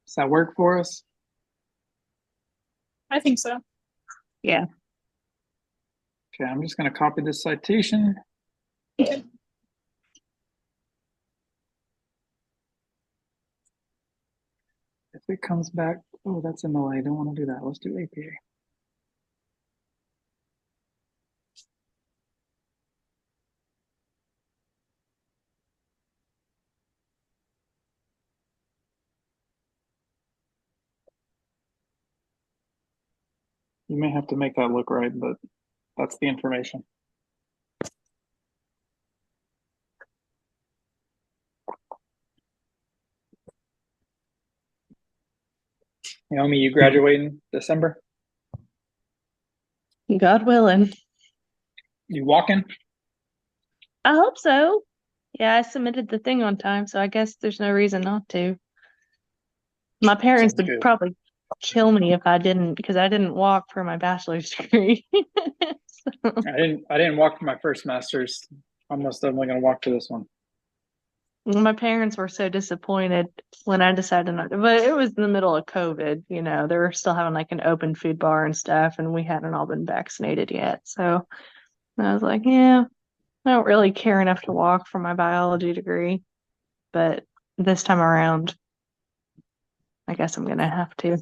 Does that work for us? I think so. Yeah. Okay, I'm just going to copy this citation. Okay. If it comes back, oh, that's MLA. I don't want to do that. Let's do APA. You may have to make that look right, but that's the information. Naomi, you graduating December? God willing. You walking? I hope so. Yeah, I submitted the thing on time, so I guess there's no reason not to. My parents Sounds would good. probably kill me if I didn't, because I didn't walk for my bachelor's degree. So, I didn't walk for my first master's. I'm most definitely going to walk for this one. my parents were so disappointed when I decided not to, but it was in the middle of COVID, you know, they were still having like an open food bar and stuff, and we hadn't all been vaccinated yet. So I was like, yeah, I don't really care enough to walk for my biology degree, but this time around, I guess I'm gonna have to.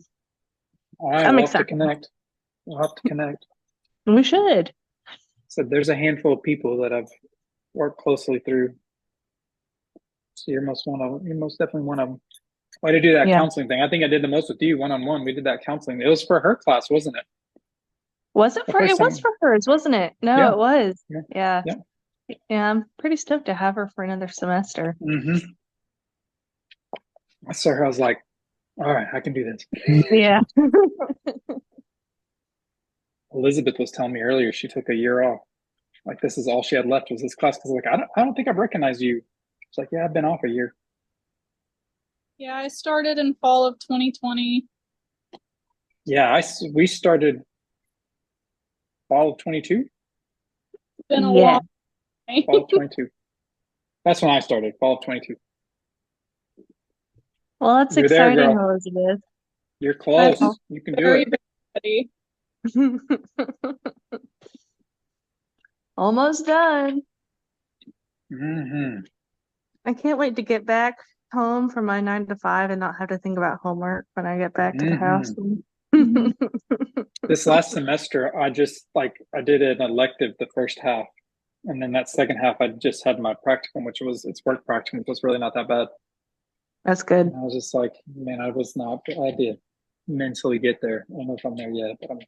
All right, I'm we'll have to excited. connect. We'll have to connect. We should. So there's a handful of people that I've worked closely through. So you're most one of them. You're most definitely one of them. Why did I do that Yeah. counseling thing? I think I did the most with you one-on-one. We did that counseling. It was for her class, wasn't it? Was it The for first it was time. for hers, wasn't it? No, Yeah. it was. Yeah. Yeah. Yeah. Yeah, I'm pretty stoked to have her for another semester. Mm-hmm. I saw her. I was like, all right, I can do this. Yeah. Elizabeth was telling me earlier she took a year off. Like this is all she had left was this class. Because like I don't think I've recognized you. It's like, yeah, I've been off a year. Yeah, I started in fall of 2020. Yeah, we started fall of 22. Been a Yeah. long time. Fall of 22. That's when I started. Fall of 22. Well, that's You're there, exciting, girl. Elizabeth. You're I'm close. You can do very, it. very ready. Almost done. Mm-hmm. I can't wait to get back home from my 9 to 5 and not have to think about homework when I get back to the house. Mhm. This last semester, I did an elective the first half, and then that second half, I just had my practicum, it's work practicum, which was really not that bad. That's good. And I was just like, man, I had to mentally get there. I don't know if I'm there yet, but I'm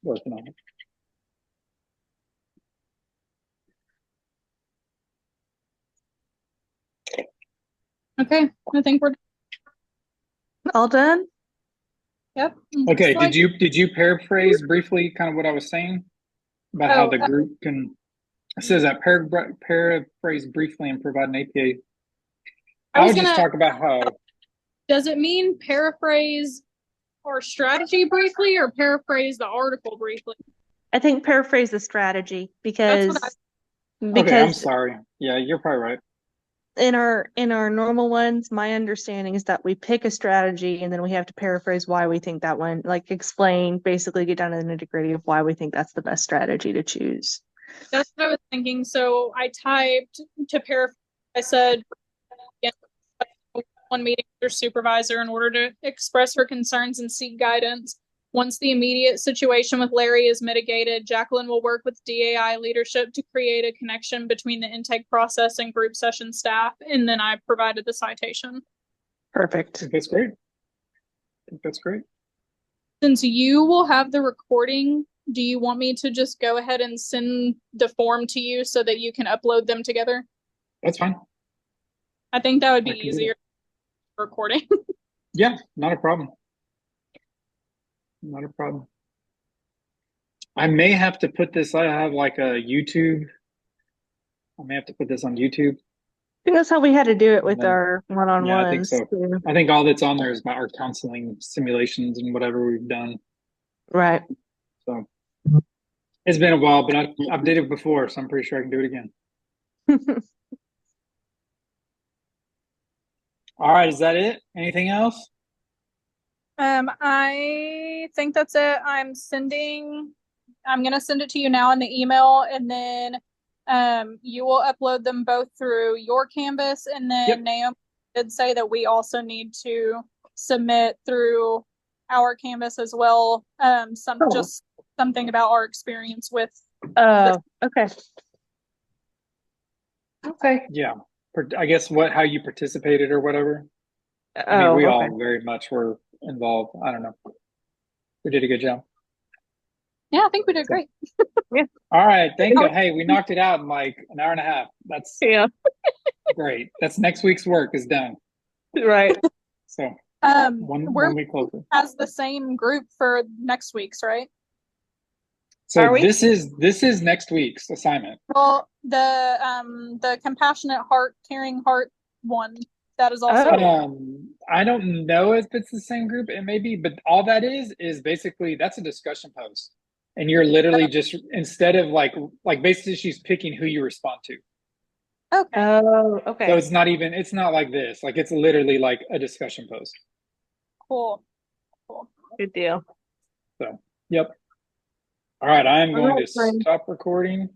working on it. Okay, I think we're All done? yep. Okay, Slide. did you paraphrase briefly kind of what I was saying about how Oh, the group can? It says that paraphrase briefly and provide an APA. I I was would just gonna. talk about how. Does it mean paraphrase our strategy briefly, or paraphrase the article briefly? I think paraphrase the strategy That's what I. because Okay, I'm because sorry. Yeah, you're probably right. in our normal ones, my understanding is that we pick a strategy and then we have to paraphrase why we think that one, like explain, basically get down to the nitty-gritty of why we think that's the best strategy to choose. That's what I was thinking. So I typed to paraphrase. I said, yeah, one meeting with their supervisor in order to express her concerns and seek guidance. Once the immediate situation with Larry is mitigated, Jacqueline will work with DAI leadership to create a connection between the intake process and group session staff. And then I provided the citation. Perfect. I think that's great. I think that's great. Since you will have the recording do you want me to just go ahead and send the form to you so that you can upload them together? That's fine. I think that would be I can do easier that. recording. Yeah, not a problem. Not a problem. I may have to put this, I have like a YouTube. I may have to put this on YouTube. I think that's how we had to do it And with then, our yeah, I think one-on-ones so. too. I think all that's on there is about our counseling simulations and whatever we've done. Right. So it's been a while, but I've did it before, so I'm pretty sure I can do it again. All right, is that it? Anything else? I think that's it. I'm gonna send it to you now in the email, and then you will upload them both through your Canvas, and then Yep. Naomi did say that we also need to submit through our Canvas as well. Just something about our experience with Okay. Okay. Yeah. I guess how you participated or whatever. I mean, we Oh, okay. all very much were involved. I don't know. We did a good job. Yeah, I think we did So, great. Yeah. all right. Thank you. Hey, we knocked it out in like an hour and a half. That's Yeah. great. That's next week's work is done. Right. So We're one week closer. has the same group for next week's, right? So Are we? this is next week's assignment. Well, the compassionate heart, caring heart one, that is also I don't know if it's the same group. It may be, but all that is basically that's a discussion post. And you're literally just instead of like basically she's picking who you respond to. okay. Oh, okay. So it's not like this. Like it's literally like a discussion post. Cool. Good deal. So, yep. All right, I'm All going right, to friend. stop recording.